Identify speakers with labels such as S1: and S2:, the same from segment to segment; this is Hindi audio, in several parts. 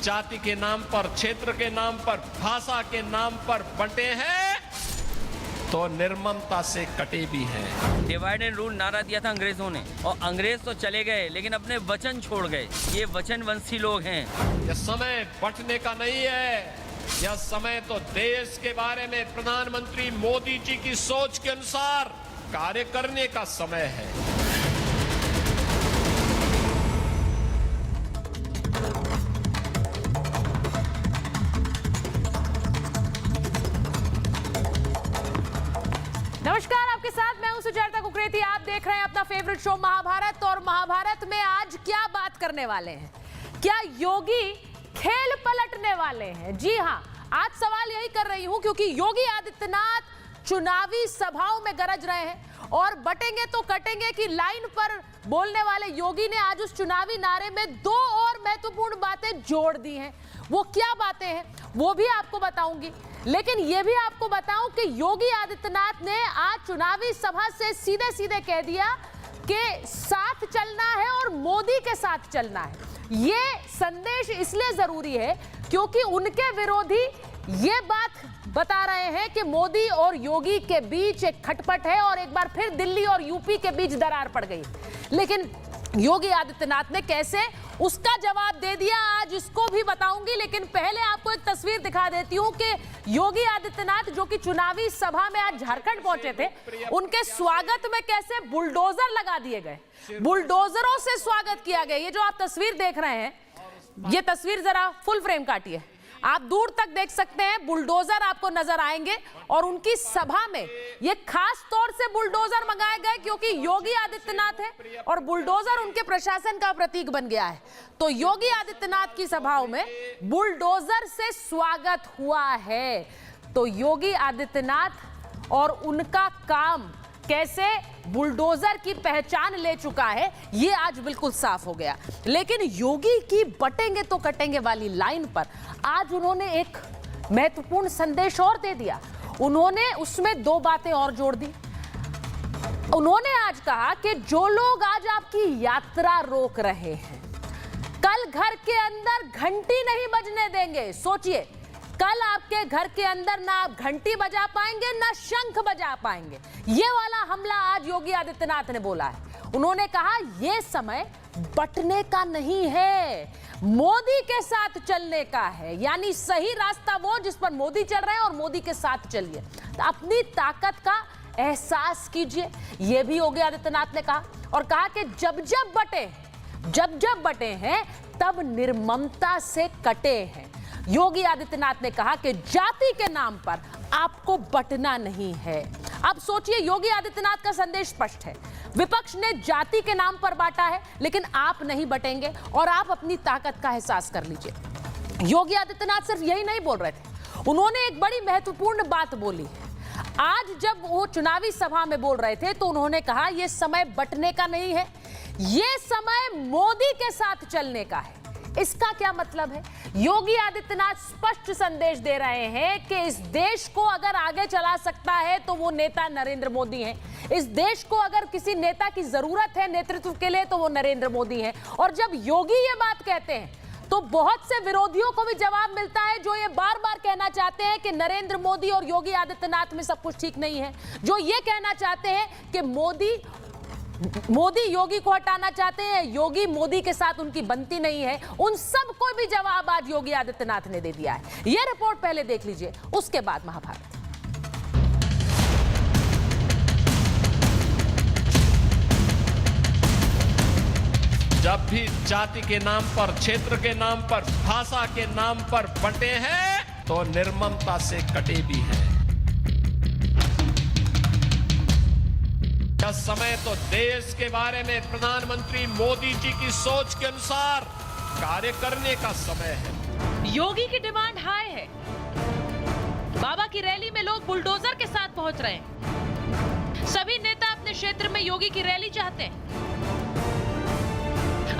S1: जाति के नाम पर, क्षेत्र के नाम पर, भाषा के नाम पर बंटे हैं तो निर्ममता से कटे भी हैं।
S2: डिवाइड एंड रूल नारा दिया था अंग्रेजों ने, और अंग्रेज तो चले गए लेकिन अपने वचन छोड़ गए। ये वचनवंशी लोग हैं।
S1: यह समय बंटने का नहीं है, यह समय तो देश के बारे में प्रधानमंत्री मोदी जी की सोच के अनुसार कार्य करने का समय है।
S3: नमस्कार, आपके साथ मैं हूं सुचेता कुकरेती। आप देख रहे हैं अपना फेवरेट शो महाभारत। और महाभारत में आज क्या बात करने वाले हैं? क्या योगी खेल पलटने वाले हैं? जी हां, आज सवाल यही कर रही हूं क्योंकि योगी आदित्यनाथ चुनावी सभाओं में गरज रहे हैं और बटेंगे तो कटेंगे की लाइन पर बोलने वाले योगी ने आज उस चुनावी नारे में दो और महत्वपूर्ण बातें जोड़ दी हैं। वो क्या बातें हैं वो भी आपको बताऊंगी, लेकिन ये भी आपको बताऊं कि योगी आदित्यनाथ ने आज चुनावी सभा से सीधे सीधे कह दिया कि साथ चलना है और मोदी के साथ चलना है। ये संदेश इसलिए जरूरी है क्योंकि उनके विरोधी ये बात बता रहे हैं कि मोदी और योगी के बीच एक खटपट है और एक बार फिर दिल्ली और यूपी के बीच दरार पड़ गई। लेकिन योगी आदित्यनाथ ने कैसे उसका जवाब दे दिया, आज इसको भी बताऊंगी। लेकिन पहले आपको एक तस्वीर दिखा देती हूं कि योगी आदित्यनाथ जो कि चुनावी सभा में आज झारखंड पहुंचे थे, उनके स्वागत में कैसे बुलडोजर लगा दिए गए, बुलडोजरों से स्वागत किया गया। ये जो आप तस्वीर देख रहे हैं, ये तस्वीर जरा फुल फ्रेम काटिए, आप दूर तक देख सकते हैं बुलडोजर आपको नजर आएंगे। और उनकी सभा में ये खास तौर से बुलडोजर मंगाए गए क्योंकि योगी आदित्यनाथ है और बुलडोजर उनके प्रशासन का प्रतीक बन गया है। तो योगी आदित्यनाथ की सभाओं में बुलडोजर से स्वागत हुआ है। तो योगी आदित्यनाथ और उनका काम कैसे बुलडोजर की पहचान ले चुका है, ये आज बिल्कुल साफ हो गया। लेकिन योगी की बटेंगे तो कटेंगे वाली लाइन पर आज उन्होंने एक महत्वपूर्ण संदेश और दे दिया। उन्होंने उसमें दो बातें और जोड़ दी। उन्होंने आज कहा कि जो लोग आज आपकी यात्रा रोक रहे हैं, कल घर के अंदर घंटी नहीं बजने देंगे। सोचिए, कल आपके घर के अंदर ना आप घंटी बजा पाएंगे ना शंख बजा पाएंगे। ये वाला हमला आज योगी आदित्यनाथ ने बोला है। उन्होंने कहा यह समय बटने का नहीं है, मोदी के साथ चलने का है। यानी सही रास्ता वो जिस पर मोदी चल रहे हैं और मोदी के साथ चलिए, तो अपनी ताकत का एहसास कीजिए। यह भी योगी आदित्यनाथ ने कहा और कहा कि जब जब बटे हैं तब निर्ममता से कटे हैं। योगी आदित्यनाथ ने कहा कि जाति के नाम पर आपको बटना नहीं है। अब सोचिए, योगी आदित्यनाथ का संदेश स्पष्ट है। विपक्ष ने जाति के नाम पर बांटा है, लेकिन आप नहीं बटेंगे और आप अपनी ताकत का एहसास कर लीजिए। योगी आदित्यनाथ सिर्फ यही नहीं बोल रहे थे, उन्होंने एक बड़ी महत्वपूर्ण बात बोली। आज जब वो चुनावी सभा में बोल रहे थे तो उन्होंने कहा यह समय बटने का नहीं है, यह समय मोदी के साथ चलने का है। इसका क्या मतलब है? योगी आदित्यनाथ स्पष्ट संदेश दे रहे हैं कि इस देश को अगर आगे चला सकता है तो वो नेता नरेंद्र मोदी हैं। इस देश को अगर किसी नेता की जरूरत है नेतृत्व के लिए तो वो नरेंद्र मोदी हैं। और जब योगी ये बात कहते हैं तो बहुत से विरोधियों को भी जवाब मिलता है जो ये बार बार कहना चाहते हैं कि नरेंद्र मोदी और योगी आदित्यनाथ में सब कुछ ठीक नहीं है, जो ये कहना चाहते हैं कि मोदी योगी को हटाना चाहते हैं, योगी मोदी के साथ उनकी बनती नहीं है। उन सब को भी जवाब आज योगी आदित्यनाथ ने दे दिया है। यह रिपोर्ट पहले देख लीजिए, उसके बाद महाभारत।
S1: जब भी जाति के नाम पर, क्षेत्र के नाम पर, भाषा के नाम पर बंटे हैं तो निर्ममता से कटे भी हैं। यह समय तो देश के बारे में प्रधानमंत्री मोदी जी की सोच के अनुसार कार्य करने का समय है।
S3: योगी की डिमांड हाई है। बाबा की रैली में लोग बुलडोजर के साथ पहुंच रहे हैं। सभी नेता अपने क्षेत्र में योगी की रैली चाहते हैं।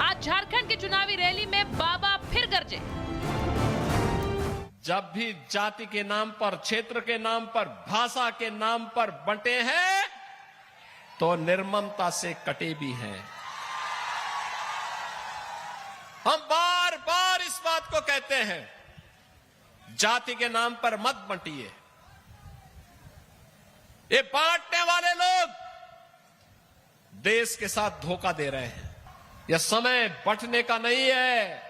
S3: आज झारखंड की चुनावी रैली में बाबा फिर गरजे।
S1: जब भी जाति के नाम पर, क्षेत्र के नाम पर, भाषा के नाम पर बंटे हैं तो निर्ममता से कटे भी हैं। हम बार बार इस बात को को कहते हैं, जाति के नाम पर मत बंटिए। ये बांटने वाले लोग देश के साथ धोखा दे रहे हैं। यह समय बंटने का नहीं है,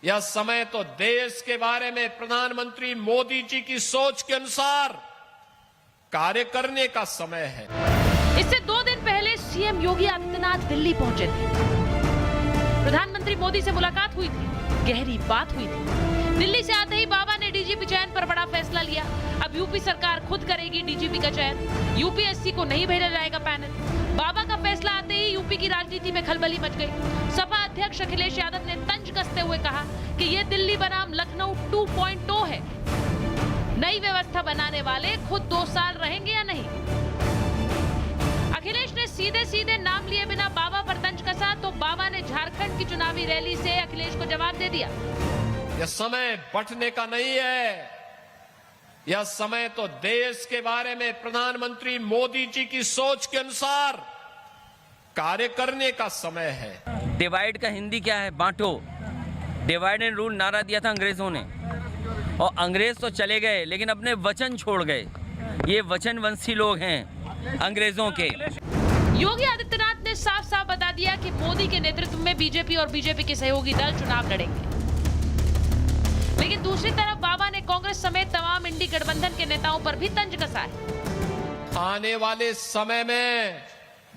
S1: यह समय तो देश के बारे में प्रधानमंत्री मोदी जी की सोच के अनुसार कार्य करने का समय है।
S3: इससे 2 दिन पहले सीएम योगी आदित्यनाथ दिल्ली पहुंचे थे। प्रधानमंत्री मोदी से मुलाकात हुई थी, गहरी बात हुई थी। दिल्ली से आते ही बाबा ने डीजीपी चयन पर बड़ा फैसला लिया। अब यूपी सरकार खुद करेगी डीजीपी का चयन, यूपीएससी को नहीं भेजा जाएगा पैनल। बाबा का फैसला आते ही यूपी की राजनीति में खलबली मच गई। सपा अध्यक्ष अखिलेश यादव ने तंज कसते हुए कहा कि ये दिल्ली बनाम लखनऊ 2.0 है। नई व्यवस्था बनाने वाले खुद 2 साल रहेंगे या नहीं? अखिलेश ने सीधे सीधे नाम लिए बिना बाबा पर तंज कसा तो बाबा ने झारखंड की चुनावी रैली से अखिलेश को जवाब दे दिया।
S1: यह समय बंटने का नहीं है, यह समय तो देश के बारे में प्रधानमंत्री मोदी जी की सोच के अनुसार कार्य करने का समय है।
S2: डिवाइड का हिंदी क्या है? बांटो। डिवाइड एंड रूल नारा दिया था अंग्रेजों ने, और अंग्रेज तो चले गए लेकिन अपने वचन छोड़ गए। ये वचनवंशी लोग हैं अंग्रेजों के।
S3: योगी आदित्यनाथ ने साफ साफ बता दिया कि मोदी के नेतृत्व में बीजेपी और बीजेपी के सहयोगी दल चुनाव लड़ेंगे। लेकिन दूसरी तरफ बाबा ने कांग्रेस समेत तमाम इंडी गठबंधन के नेताओं पर भी तंज कसा है।
S1: आने वाले समय में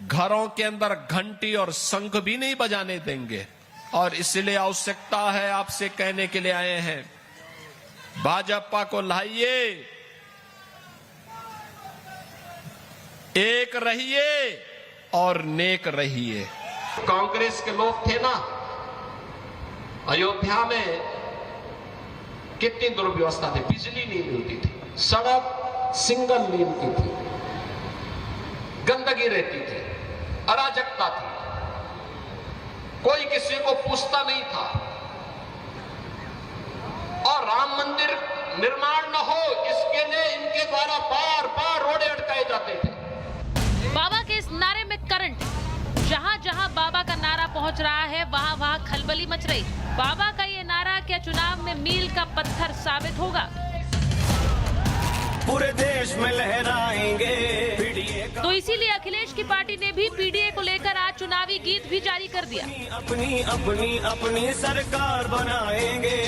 S1: घरों के अंदर घंटी और शंख भी नहीं बजाने देंगे, और इसलिए आवश्यकता है, आपसे कहने के लिए आए हैं, भाजपा को लाइए, एक रहिए और नेक रहिए। कांग्रेस के लोग थे ना, अयोध्या में कितनी दुर्व्यवस्था थी, बिजली नहीं मिलती थी, सड़क सिंगल लेन की थी, गंदगी रहती थी, अराजकता थी, कोई किसी को पूछता नहीं था, और राम मंदिर निर्माण न हो इसके लिए इनके द्वारा बार बार रोड़े अटकाए जाते थे।
S3: बाबा के इस नारे में करंट, जहां जहां बाबा का नारा पहुंच रहा है वहां वहां खलबली मच रही। बाबा का ये नारा क्या चुनाव में मील का पत्थर साबित होगा?
S4: पूरे देश में लहराएंगे पीडीए का।
S3: तो इसीलिए अखिलेश की पार्टी ने भी पीडीए को लेकर आज चुनावी गीत भी जारी कर दिया।
S4: अपनी अपनी अपनी सरकार बनाएंगे।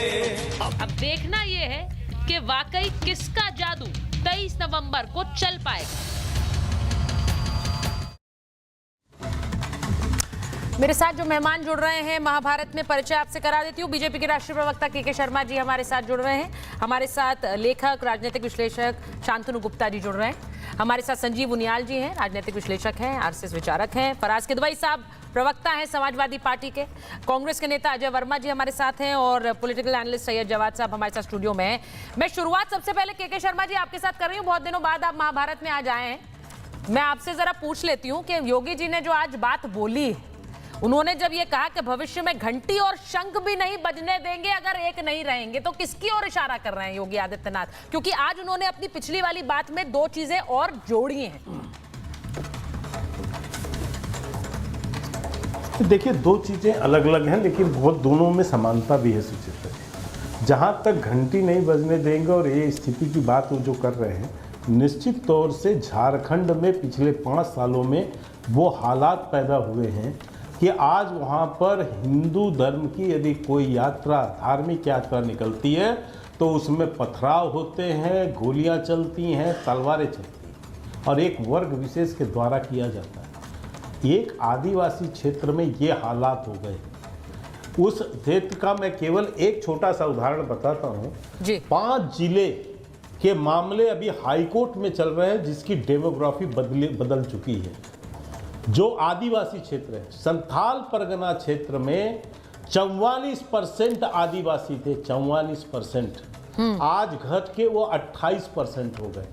S3: अब देखना ये है कि वाकई किसका जादू 23 नवंबर को चल पाएगा। मेरे साथ जो मेहमान जुड़ रहे हैं, महाभारत में परिचय आपसे करा देती हूँ। बीजेपी के राष्ट्रीय प्रवक्ता के शर्मा जी हमारे साथ जुड़ रहे हैं। हमारे साथ लेखक राजनीतिक विश्लेषक शांतनु गुप्ता जी जुड़ रहे हैं। हमारे साथ संजीव उनियाल जी हैं, राजनीतिक विश्लेषक हैं, आरएसएस विचारक हैं। फराज किदवई साहब प्रवक्ता हैं समाजवादी पार्टी के। कांग्रेस के नेता अजय वर्मा जी हमारे साथ हैं, और पॉलिटिकल एनालिस्ट सैयद जवाद साहब हमारे साथ स्टूडियो में हैं। मैं शुरुआत सबसे पहले के शर्मा जी आपके साथ कर रही हूँ। बहुत दिनों बाद आप महाभारत में आज आए हैं। मैं आपसे जरा पूछ लेती हूँ कि योगी जी ने जो आज बात बोली, उन्होंने जब ये कहा कि भविष्य में घंटी और शंख भी नहीं बजने देंगे अगर एक नहीं रहेंगे, तो किसकी ओर इशारा कर रहे हैं योगी आदित्यनाथ? क्योंकि आज उन्होंने अपनी पिछली वाली बात में 2 चीजें और जोड़ी हैं।
S5: देखिए, 2 चीजें अलग अलग हैं, लेकिन बहुत दोनों में समानता भी है सुचित्रा जी। जहां तक घंटी नहीं बजने देंगे और ये स्थिति की बात वो जो कर रहे हैं, निश्चित तौर से झारखंड में पिछले 5 सालों में वो हालात पैदा हुए हैं कि आज वहाँ पर हिंदू धर्म की यदि कोई यात्रा, धार्मिक यात्रा निकलती है तो उसमें पथराव होते हैं, गोलियाँ चलती हैं, तलवारें चलती हैं, और एक वर्ग विशेष के द्वारा किया जाता है। एक आदिवासी क्षेत्र में ये हालात हो गए। उस क्षेत्र का मैं केवल एक छोटा सा उदाहरण बताता हूँ। 5 जिले के मामले अभी हाईकोर्ट में चल रहे हैं, जिसकी डेमोग्राफी बदल चुकी है। जो आदिवासी क्षेत्र है, संथाल परगना क्षेत्र में 44% आदिवासी थे, 44%। आज घट के वो 28% हो गए।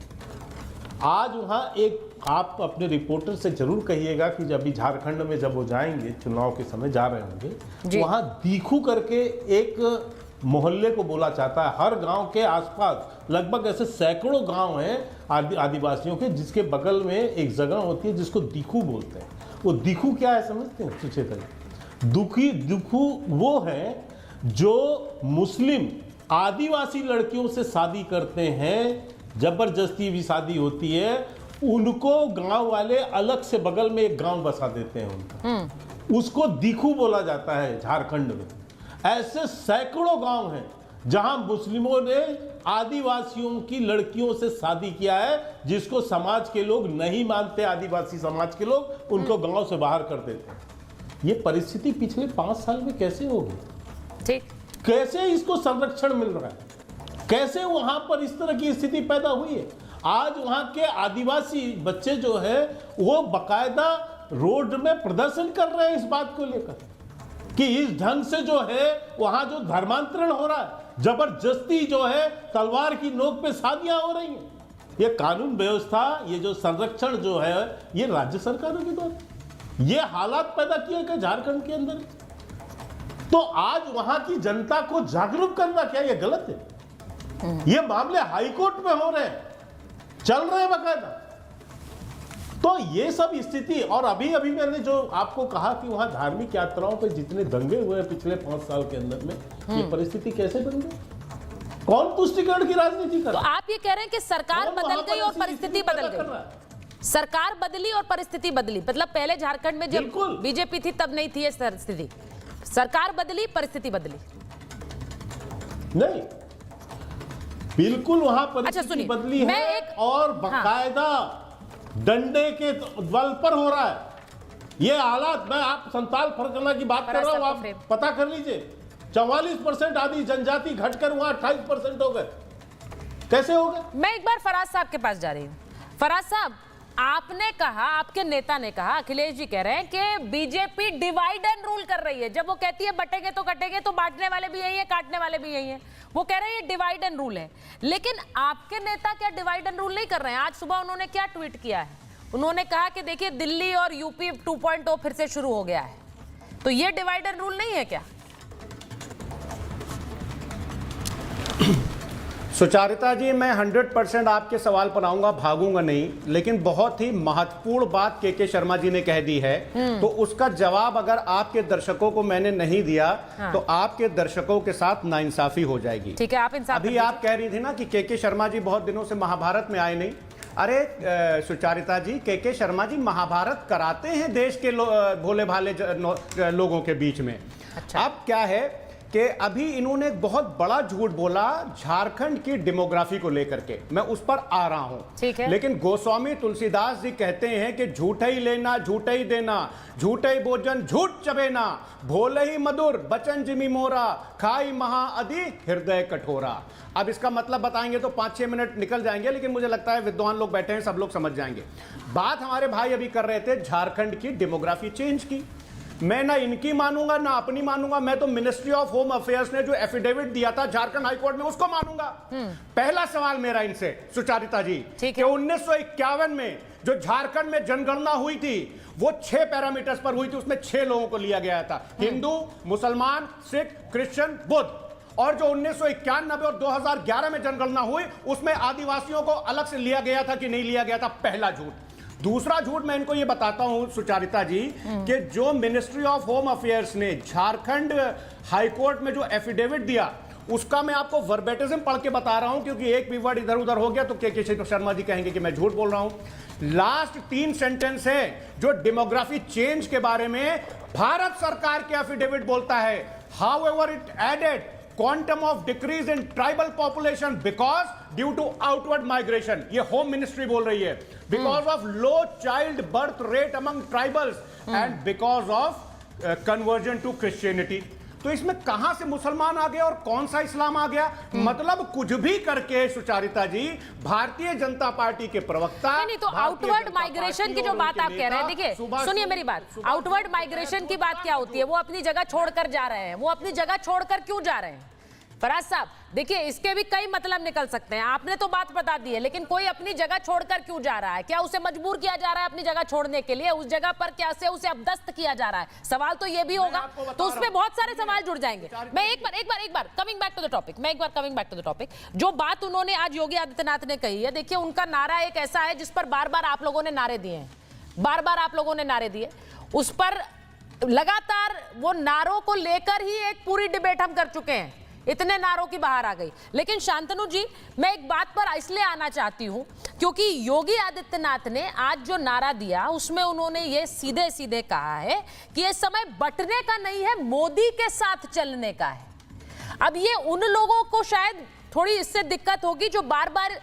S5: आज वहाँ एक, आप अपने रिपोर्टर से जरूर कहिएगा कि जब भी झारखंड में जब वो जाएंगे, चुनाव के समय जा रहे होंगे, वहाँ दीखू करके एक मोहल्ले को बोला जाता है। हर गांव के आसपास लगभग ऐसे सैकड़ों गांव हैं आदिवासियों के, जिसके बगल में एक जगह होती है जिसको दीखू बोलते हैं। वो दीखू क्या है समझते हैं सुचेता जी? दुखू वो है जो मुस्लिम आदिवासी लड़कियों से शादी करते हैं, जबरदस्ती भी शादी होती है, उनको गांव वाले अलग से बगल में एक गांव बसा देते हैं उनका। उसको दिखू बोला जाता है झारखंड में। ऐसे सैकड़ों गांव हैं जहां मुस्लिमों ने आदिवासियों की लड़कियों से शादी किया है, जिसको समाज के लोग नहीं मानते, आदिवासी समाज के लोग उनको गांव से बाहर कर देते हैं। ये परिस्थिति पिछले 5 साल में कैसे होगी?
S3: ठीक,
S5: कैसे इसको संरक्षण मिल रहा है? कैसे वहां पर इस तरह की स्थिति पैदा हुई है? आज वहां के आदिवासी बच्चे जो है वो बकायदा रोड में प्रदर्शन कर रहे हैं इस बात को लेकर कि इस ढंग से जो है वहां जो धर्मांतरण हो रहा है, जबरदस्ती जो है तलवार की नोक पे शादियां हो रही हैं। ये कानून व्यवस्था, ये जो संरक्षण जो है, ये राज्य सरकारों के द्वारा ये हालात पैदा किए गए झारखंड के अंदर। तो आज वहां की जनता को जागरूक करना क्या ये गलत है? ये मामले हाईकोर्ट में हो रहे हैं, चल रहे हैं बकायदा। तो ये सब स्थिति, और अभी अभी मैंने जो आपको कहा कि वहां धार्मिक यात्राओं पे जितने दंगे हुए पिछले 5 साल के अंदर में, ये परिस्थिति कैसे बन गई? कौन तुष्टिकरण की राजनीति कर
S3: तो
S5: रहा है?
S3: आप ये कह रहे हैं कि सरकार
S5: कौन
S3: बदल
S5: वहां पर
S3: गई और
S5: ऐसी
S3: परिस्थिति
S5: स्थिति
S3: बदल
S5: पैदा कर रहा
S3: गई?
S5: है?
S3: सरकार बदली और परिस्थिति बदली, मतलब पहले झारखंड में जब
S5: बिल्कुल।
S3: बीजेपी थी तब नहीं थी ये स्थिति। सरकार बदली, परिस्थिति बदली।
S5: नहीं, बिल्कुल वहां
S3: अच्छा,
S5: परिस्थिति
S3: सुनिए,
S5: बदली
S3: मैं
S5: है
S3: एक-
S5: और बकायदा डंडे के बल पर हो रहा है ये हालात। मैं आप संताल फरगना की बात कर रहा हूं, आप पता कर लीजिए। 44% आदि जनजाति घटकर वहां 28% हो गए। कैसे हो गए?
S3: मैं एक बार फराज साहब के पास जा रही हूँ। फराज साहब, आपने कहा, आपके नेता ने कहा, अखिलेश जी कह रहे हैं कि बीजेपी डिवाइड एंड रूल कर रही है। जब वो कहती है बटेंगे तो कटेंगे, तो बांटने वाले भी यही है, काटने वाले भी यही है। वो कह रहे हैं ये डिवाइड एंड रूल है। लेकिन आपके नेता क्या डिवाइड एंड रूल नहीं कर रहे हैं? आज सुबह उन्होंने क्या ट्वीट किया है? उन्होंने कहा कि देखिए दिल्ली और यूपी 2.0 फिर से शुरू हो गया है। तो ये डिवाइड एंड रूल नहीं है क्या?
S6: सुचारिता जी, मैं 100% आपके सवाल पर आऊंगा, भागूंगा नहीं। लेकिन बहुत ही महत्वपूर्ण बात के शर्मा जी ने कह दी है, तो उसका जवाब अगर आपके दर्शकों को मैंने नहीं दिया, तो आपके दर्शकों के साथ नाइंसाफी हो जाएगी।
S3: ठीक है, आप इंसाफ
S6: अभी आप कह रही थी ना कि के शर्मा जी बहुत दिनों से महाभारत में आए नहीं। अरे सुचारिता जी, के शर्मा जी महाभारत कराते हैं देश के भोले भाले लोगों के बीच में।
S3: अच्छा।
S6: अब क्या है कि अभी इन्होंने एक बहुत बड़ा झूठ बोला झारखंड की डेमोग्राफी को लेकर के, मैं उस पर आ रहा हूं।
S3: ठीक है।
S6: लेकिन गोस्वामी तुलसीदास जी कहते हैं कि झूठ ही लेना, झूठ ही देना, झूठ ही भोजन, झूठ चबेना, भोले ही मधुर, बचन जिमी मोरा, खाई महा अधि हृदय कठोरा। अब इसका मतलब बताएंगे तो 5-6 मिनट निकल जाएंगे, लेकिन मुझे लगता है विद्वान लोग बैठे हैं, सब लोग समझ जाएंगे। बात हमारे भाई अभी कर रहे थे झारखंड की डेमोग्राफी चेंज की। मैं ना इनकी मानूंगा ना अपनी मानूंगा, मैं तो मिनिस्ट्री ऑफ होम अफेयर्स ने जो एफिडेविट दिया था झारखंड हाईकोर्ट में उसको मानूंगा। पहला सवाल मेरा इनसे सुचारिता जी,
S3: ठीक
S6: कि
S3: है।
S6: 1951 में जो झारखंड में जनगणना हुई थी वो 6 पैरामीटर्स पर हुई थी, उसमें 6 लोगों को लिया गया था, हिंदू, मुसलमान, सिख, क्रिश्चियन, बुद्ध। और जो 1991 और 2011 में जनगणना हुई उसमें आदिवासियों को अलग से लिया गया था कि नहीं लिया गया था, पहला झूठ। दूसरा झूठ मैं इनको ये बताता हूं सुचारिता जी, कि जो मिनिस्ट्री ऑफ होम अफेयर्स ने झारखंड हाईकोर्ट में जो एफिडेविट दिया उसका मैं आपको वर्बेटिज्म पढ़ के बता रहा हूं, क्योंकि एक भी वर्ड इधर उधर हो गया तो के शर्मा जी कहेंगे कि मैं झूठ बोल रहा हूं। लास्ट 3 सेंटेंस है जो डेमोग्राफी चेंज के बारे में भारत सरकार के एफिडेविट बोलता है। However it added quantum of decrease in tribal population because due to outward migration, ये होम मिनिस्ट्री बोल रही है, because of low child birth rate among tribals and because of conversion to Christianity। तो इसमें कहां से मुसलमान आ गए और कौन सा इस्लाम आ गया? मतलब कुछ भी करके सुचारिता जी भारतीय जनता पार्टी के प्रवक्ता
S3: नहीं, तो आउटवर्ड माइग्रेशन की जो बात आप कह रहे हैं, देखिए सुनिए मेरी बात, आउटवर्ड माइग्रेशन की बात क्या होती है? वो अपनी जगह छोड़कर जा रहे हैं, वो अपनी जगह छोड़कर क्यों जा रहे हैं? फराज साहब देखिए, इसके भी कई मतलब निकल सकते हैं। आपने तो बात बता दी है, लेकिन कोई अपनी जगह छोड़कर क्यों जा रहा है? क्या उसे मजबूर किया जा रहा है अपनी जगह छोड़ने के लिए? उस जगह पर क्या से उसे अपदस्थ किया जा रहा है? सवाल तो ये भी होगा, तो उसमें बहुत सारे सवाल जुड़ जाएंगे। मैं एक बार coming back to the topic, जो बात उन्होंने आज योगी आदित्यनाथ ने कही है, देखिए उनका नारा एक ऐसा है जिस पर बार बार आप लोगों ने नारे दिए हैं, बार बार आप लोगों ने नारे दिए, उस पर लगातार वो नारों को लेकर ही एक पूरी डिबेट हम कर चुके हैं, इतने नारों की बाहर आ गई। लेकिन शांतनु जी, मैं एक बात पर इसलिए आना चाहती हूं क्योंकि योगी आदित्यनाथ ने आज जो नारा दिया उसमें उन्होंने ये सीधे सीधे कहा है कि ये समय बंटने का नहीं है, मोदी के साथ चलने का है। अब ये उन लोगों को शायद थोड़ी इससे दिक्कत होगी जो बार बार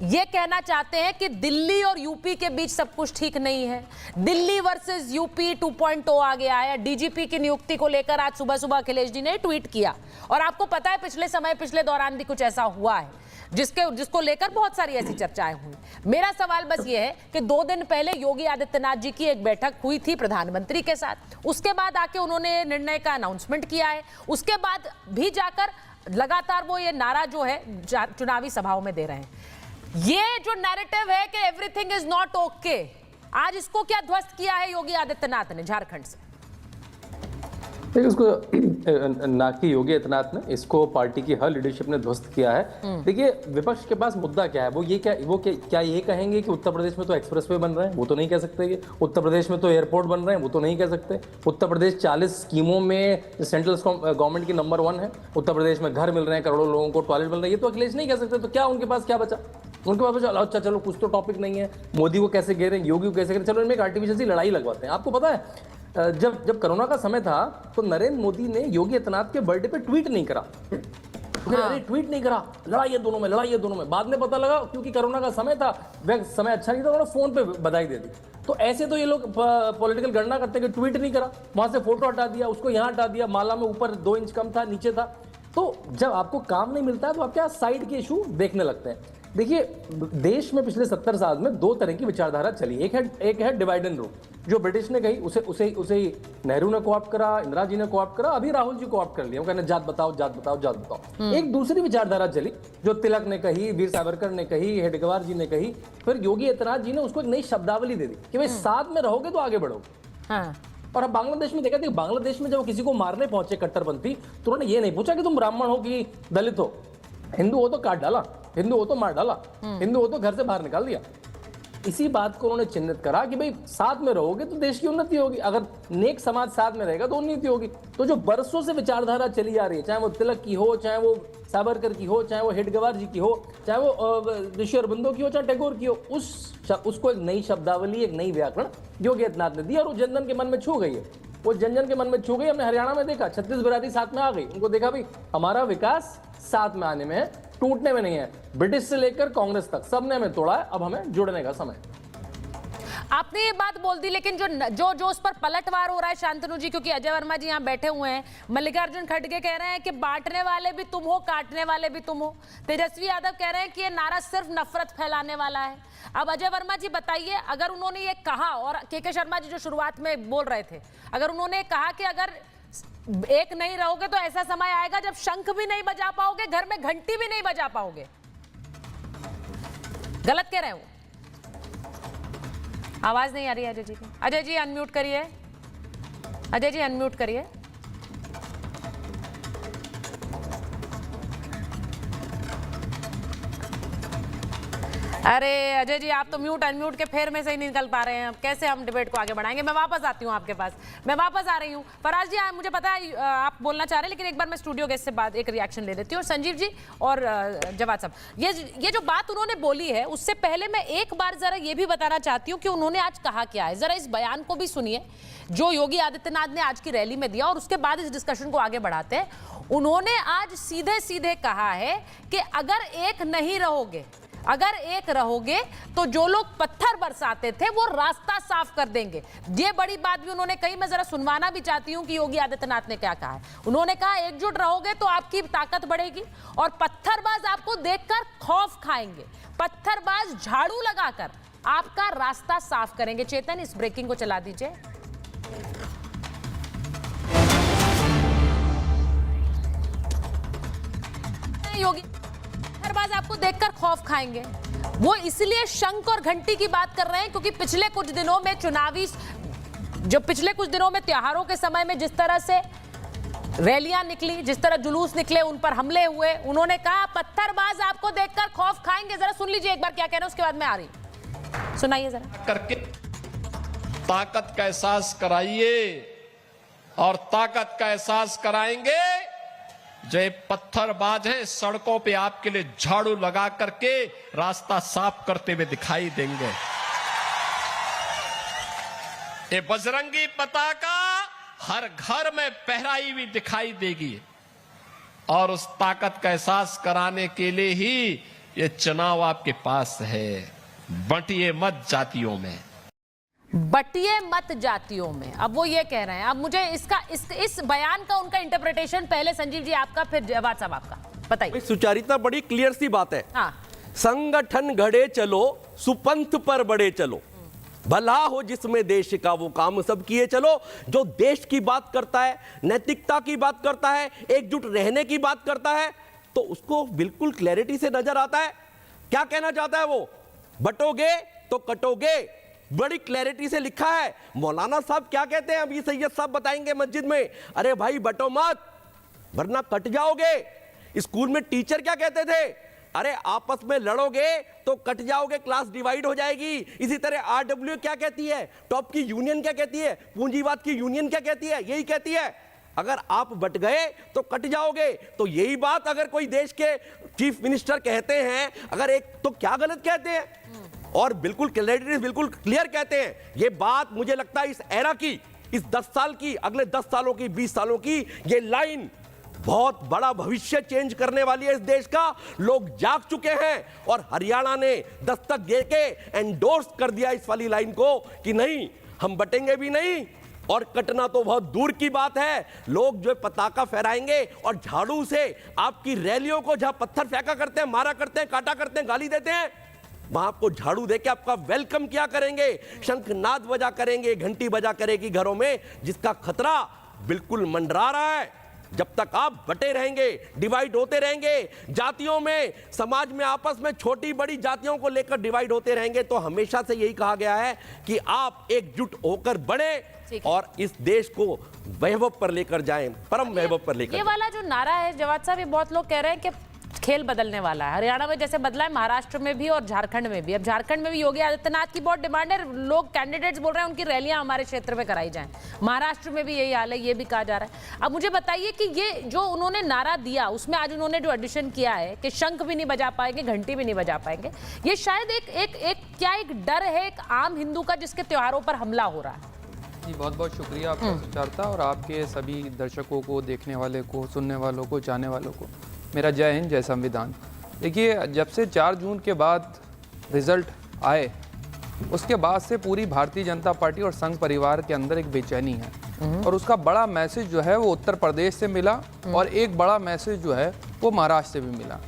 S3: ये कहना चाहते हैं कि दिल्ली और यूपी के बीच सब कुछ ठीक नहीं है, दिल्ली वर्सेस यूपी 2.0 आ गया है। डीजीपी की नियुक्ति को लेकर आज सुबह सुबह अखिलेश जी ने ट्वीट किया और आपको पता है पिछले दौरान भी कुछ ऐसा हुआ है जिसको लेकर बहुत सारी ऐसी चर्चाएं हुई। मेरा सवाल बस ये है कि 2 दिन पहले योगी आदित्यनाथ जी की एक बैठक हुई थी प्रधानमंत्री के साथ, उसके बाद आके उन्होंने निर्णय का अनाउंसमेंट किया है, उसके बाद भी जाकर लगातार वो ये नारा जो है चुनावी सभाओं में दे रहे हैं। ये जो नैरेटिव है कि एवरीथिंग इज नॉट ओके, आज इसको क्या ध्वस्त किया है योगी आदित्यनाथ ने झारखंड से?
S7: देखिए, उसको ना कि योगी आदित्यनाथ ने, इसको पार्टी की हर लीडरशिप ने ध्वस्त किया है। देखिए, विपक्ष के पास मुद्दा क्या है, वो क्या ये कहेंगे कि उत्तर प्रदेश में तो एक्सप्रेसवे बन रहे हैं, वो तो नहीं कह सकते। कि उत्तर प्रदेश में तो एयरपोर्ट बन रहे हैं, वो तो नहीं कह सकते। उत्तर प्रदेश 40 स्कीमों में सेंट्रल गवर्नमेंट की नंबर 1 है। उत्तर प्रदेश में घर मिल रहे हैं, करोड़ों लोगों को टॉयलेट मिल रहे हैं, ये तो अखिलेश नहीं कह सकते। तो क्या उनके पास क्या बचा? उनके पास अच्छा चलो कुछ तो टॉपिक नहीं है, मोदी को कैसे घेरें, योगी को कैसे घेरें, चलो इनमें एक आर्टिफिशियल सी लड़ाई लगवाते हैं। आपको पता है जब कोरोना का समय था तो नरेंद्र मोदी ने योगी आदित्यनाथ के बर्थडे पे ट्वीट नहीं करा। अरे ट्वीट नहीं करा, लड़ाई है दोनों में। बाद में पता लगा क्योंकि कोरोना का समय था, वह समय अच्छा नहीं था, उन्होंने फोन पे बधाई दे दी। तो ऐसे तो ये लोग पॉलिटिकल गणना करते हैं कि ट्वीट नहीं करा, वहां से फोटो हटा दिया, उसको यहाँ हटा दिया, माला में ऊपर 2 इंच कम था, नीचे था। तो जब आपको काम नहीं मिलता है तो आप क्या साइड के इशू देखने लगते हैं। देखिए, देश में पिछले 70 साल में 2 तरह की विचारधारा चली। एक है डिवाइड एंड रूल, जो ब्रिटिश ने कही उसे नेहरू ने कोऑप्ट करा, इंदिरा जी ने कोऑप्ट करा, अभी राहुल जी कोऑप्ट कर लिया। वो कहने जात बताओ। एक दूसरी विचारधारा चली जो तिलक ने कही, वीर सावरकर ने कही, हेडगेवार जी ने कही, फिर योगी आदित्यनाथ जी ने उसको एक नई शब्दावली दे दी कि भाई साथ में रहोगे तो आगे बढ़ोगे। और अब बांग्लादेश में देखा, बांग्लादेश में जब किसी को मारने पहुंचे कट्टरपंथी, तो उन्होंने ये नहीं पूछा कि तुम ब्राह्मण हो कि दलित हो, हिंदू हो तो काट डाला, हिंदू हो तो मार डाला, हिंदू हो तो घर से बाहर निकाल दिया। इसी बात को उन्होंने चिन्हित करा कि भाई साथ में रहोगे तो देश की उन्नति होगी, अगर नेक समाज साथ में रहेगा तो उन्नति होगी। तो जो बरसों से विचारधारा चली आ रही है, चाहे वो तिलक की हो, चाहे वो सावरकर की हो, चाहे वो हेडगेवार जी की हो, चाहे वो ऋषि अरबिंदो की हो, चाहे टैगोर की हो, उसको एक नई शब्दावली, एक नई व्याकरण योगी आदित्यनाथ ने दी और वो जन जन के मन में छू गई है। वो जन के मन में छू गई। हमने हरियाणा में देखा, 36 बिरादरी साथ में आ गई, उनको देखा भाई हमारा विकास साथ में आने में है, टूटने में नहीं है। ब्रिटिश से लेकर कांग्रेस तक सबने हमें तोड़ा है, अब हमें जुड़ने का समय।
S3: आपने ये बात बोल दी, लेकिन जो उस पर पलटवार हो रहा है शांतनु जी, क्योंकि अजय वर्मा जी यहाँ बैठे हुए हैं, मल्लिकार्जुन खड़गे कह रहे हैं कि बांटने वाले भी तुम हो, काटने वाले भी तुम हो। तेजस्वी यादव कह रहे हैं कि ये नारा सिर्फ नफरत फैलाने वाला है। अब अजय वर्मा जी बताइए, अगर उन्होंने ये कहा, और के शर्मा जी जो शुरुआत में बोल रहे थे, अगर उन्होंने कहा कि अगर एक नहीं रहोगे तो ऐसा समय आएगा जब शंख भी नहीं बजा पाओगे, घर में घंटी भी नहीं बजा पाओगे, गलत कह रहे हो? आवाज नहीं आ रही है अजय जी की। अजय जी अनम्यूट करिए, अजय जी अनम्यूट करिए। अरे अजय जी, आप तो म्यूट अनम्यूट के फेर में से ही निकल पा रहे हैं। अब कैसे हम डिबेट को आगे बढ़ाएंगे? मैं वापस आती हूँ आपके पास, मैं वापस आ रही हूँ। फराज जी, मुझे पता है आप बोलना चाह रहे हैं, लेकिन एक बार मैं स्टूडियो गेस्ट से बात, एक रिएक्शन ले लेती हूँ। और संजीव जी और जवाद साहब, ये जो बात उन्होंने बोली है, उससे पहले मैं एक बार जरा ये भी बताना चाहती हूँ कि उन्होंने आज कहा क्या है। जरा इस बयान को भी सुनिए जो योगी आदित्यनाथ ने आज की रैली में दिया, और उसके बाद इस डिस्कशन को आगे बढ़ाते हैं। उन्होंने आज सीधे सीधे कहा है कि अगर एक नहीं रहोगे, अगर एक रहोगे तो जो लोग पत्थर बरसाते थे वो रास्ता साफ कर देंगे। ये बड़ी बात भी उन्होंने कही। मैं जरा सुनवाना भी चाहती हूं कि योगी आदित्यनाथ ने क्या कहा है। उन्होंने कहा एकजुट रहोगे तो आपकी ताकत बढ़ेगी और पत्थरबाज आपको देखकर खौफ खाएंगे, पत्थरबाज झाड़ू लगाकर आपका रास्ता साफ करेंगे। चेतन, इस ब्रेकिंग को चला दीजिए। योगी पत्थरबाज आपको देखकर खौफ खाएंगे। वो इसलिए शंख और घंटी की बात कर रहे हैं क्योंकि पिछले कुछ दिनों में त्योहारों के समय में जिस तरह से रैलियां निकली, जिस तरह जुलूस निकले, उन पर हमले हुए, उन्होंने कहा पत्थरबाज आपको देखकर खौफ खाएंगे। जरा सुन लीजिए एक बार क्या कह रहे हैं, उसके बाद मैं आ रही हूं, सुनाइए जरा।
S1: करके ताकत का एहसास कराइए और ताकत का एहसास कराएंगे। जो ये पत्थरबाज हैं सड़कों पे आपके लिए झाड़ू लगा करके रास्ता साफ करते हुए दिखाई देंगे। ये बजरंगी पताका हर घर में फहराई हुई दिखाई देगी और उस ताकत का एहसास कराने के लिए ही ये चुनाव आपके पास है। बंटिए मत जातियों में,
S3: बटिए मत जातियों में। अब वो ये कह रहे हैं। अब मुझे इस बयान का उनका इंटरप्रिटेशन पहले संजीव जी आपका, फिर जवाब साहब आपका बताइए।
S8: सुचारिता बड़ी क्लियर सी बात है।
S3: हाँ।
S8: संगठन गढ़े चलो, सुपंथ पर बढ़े चलो, भला हो जिसमें देश का वो काम सब किए चलो। जो देश की बात करता है, नैतिकता की बात करता है, एकजुट रहने की बात करता है, तो उसको बिल्कुल क्लैरिटी से नजर आता है क्या कहना चाहता है वो। बटोगे तो कटोगे, बड़ी क्लैरिटी से लिखा है। मौलाना साहब क्या कहते हैं अभी सैयद साहब बताएंगे मस्जिद में, अरे भाई बटो मत वरना कट जाओगे। स्कूल में टीचर क्या कहते थे, अरे आपस में लड़ोगे तो कट जाओगे, क्लास डिवाइड हो जाएगी। इसी तरह आरडब्ल्यू क्या कहती है, टॉप की यूनियन क्या कहती है, पूंजीवाद की यूनियन क्या कहती है, यही कहती है अगर आप बट गए तो कट जाओगे। तो यही बात अगर कोई देश के चीफ मिनिस्टर कहते हैं, अगर एक तो क्या गलत कहते हैं और बिल्कुल क्लैरिटी, बिल्कुल क्लियर कहते हैं। ये बात मुझे लगता है इस एरा की, इस 10 साल की, अगले 10 सालों की, 20 सालों की ये लाइन बहुत बड़ा भविष्य चेंज करने वाली है इस देश का। लोग जाग चुके हैं और हरियाणा ने दस्तक देके एंडोर्स कर दिया इस वाली लाइन को कि नहीं हम बटेंगे भी नहीं और कटना तो बहुत दूर की बात है। लोग जो पताका फहराएंगे और झाड़ू से आपकी रैलियों को जहां पत्थर फेंका करते हैं, मारा करते हैं, काटा करते हैं, गाली देते हैं, वहां आपको झाड़ू देके आपका वेलकम किया करेंगे, शंखनाद बजा करेंगे, घंटी बजा करेगी घरों में, जिसका खतरा बिल्कुल मंडरा रहा है। जब तक आप बटे रहेंगे, डिवाइड होते रहेंगे, जातियों में, समाज में आपस में छोटी बड़ी जातियों को लेकर डिवाइड होते रहेंगे, तो हमेशा से यही कहा गया है कि आप एकजुट होकर बढ़े और इस देश को वैभव पर लेकर जाएं, परम वैभव पर लेकर।
S3: ये वाला जो नारा है जवाद साहब, ये बहुत लोग कह रहे हैं कि खेल बदलने वाला है। हरियाणा में जैसे बदला है, महाराष्ट्र में भी और झारखंड में भी। अब झारखंड में भी योगी आदित्यनाथ की बहुत डिमांड है, लोग कैंडिडेट्स बोल रहे हैं उनकी रैलियां हमारे क्षेत्र में कराई जाएं। महाराष्ट्र में भी यही हाल है, ये भी कहा जा रहा है। अब मुझे बताइए कि ये जो उन्होंने नारा दिया, उसमें आज उन्होंने जो एडिशन किया है कि शंख भी नहीं बजा पाएंगे, घंटी भी नहीं बजा पाएंगे, ये शायद एक डर है एक आम हिंदू का जिसके त्योहारों पर हमला हो रहा है।
S9: जी बहुत बहुत शुक्रिया आपका सुचारता और आपके सभी दर्शकों को, देखने वाले को, सुनने वालों को, चाहने वालों को मेरा जय हिंद, जय संविधान। देखिए, जब से 4 जून के बाद रिजल्ट आए, उसके बाद से पूरी भारतीय जनता पार्टी और संघ परिवार के अंदर एक बेचैनी है और उसका बड़ा मैसेज जो है वो उत्तर प्रदेश से मिला और एक बड़ा मैसेज जो है वो महाराष्ट्र से भी मिला।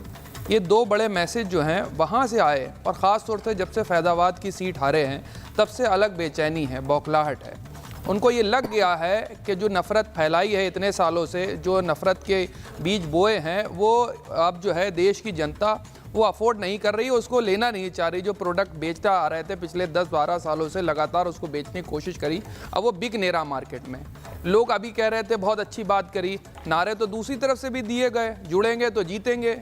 S9: ये 2 बड़े मैसेज जो हैं वहाँ से आए और ख़ास तौर से जब से फैज़ाबाद की सीट हारे हैं तब से अलग बेचैनी है, बौखलाहट है। उनको ये लग गया है कि जो नफ़रत फैलाई है इतने सालों से, जो नफ़रत के बीज बोए हैं, वो अब जो है देश की जनता वो अफोर्ड नहीं कर रही, उसको लेना नहीं चाह रही। जो प्रोडक्ट बेचता आ रहे थे पिछले 10-12 सालों से लगातार उसको बेचने की कोशिश करी, अब वो बिक नहीं रहा मार्केट में। लोग अभी कह रहे थे बहुत अच्छी बात करी, नारे तो दूसरी तरफ से भी दिए गए, जुड़ेंगे तो जीतेंगे,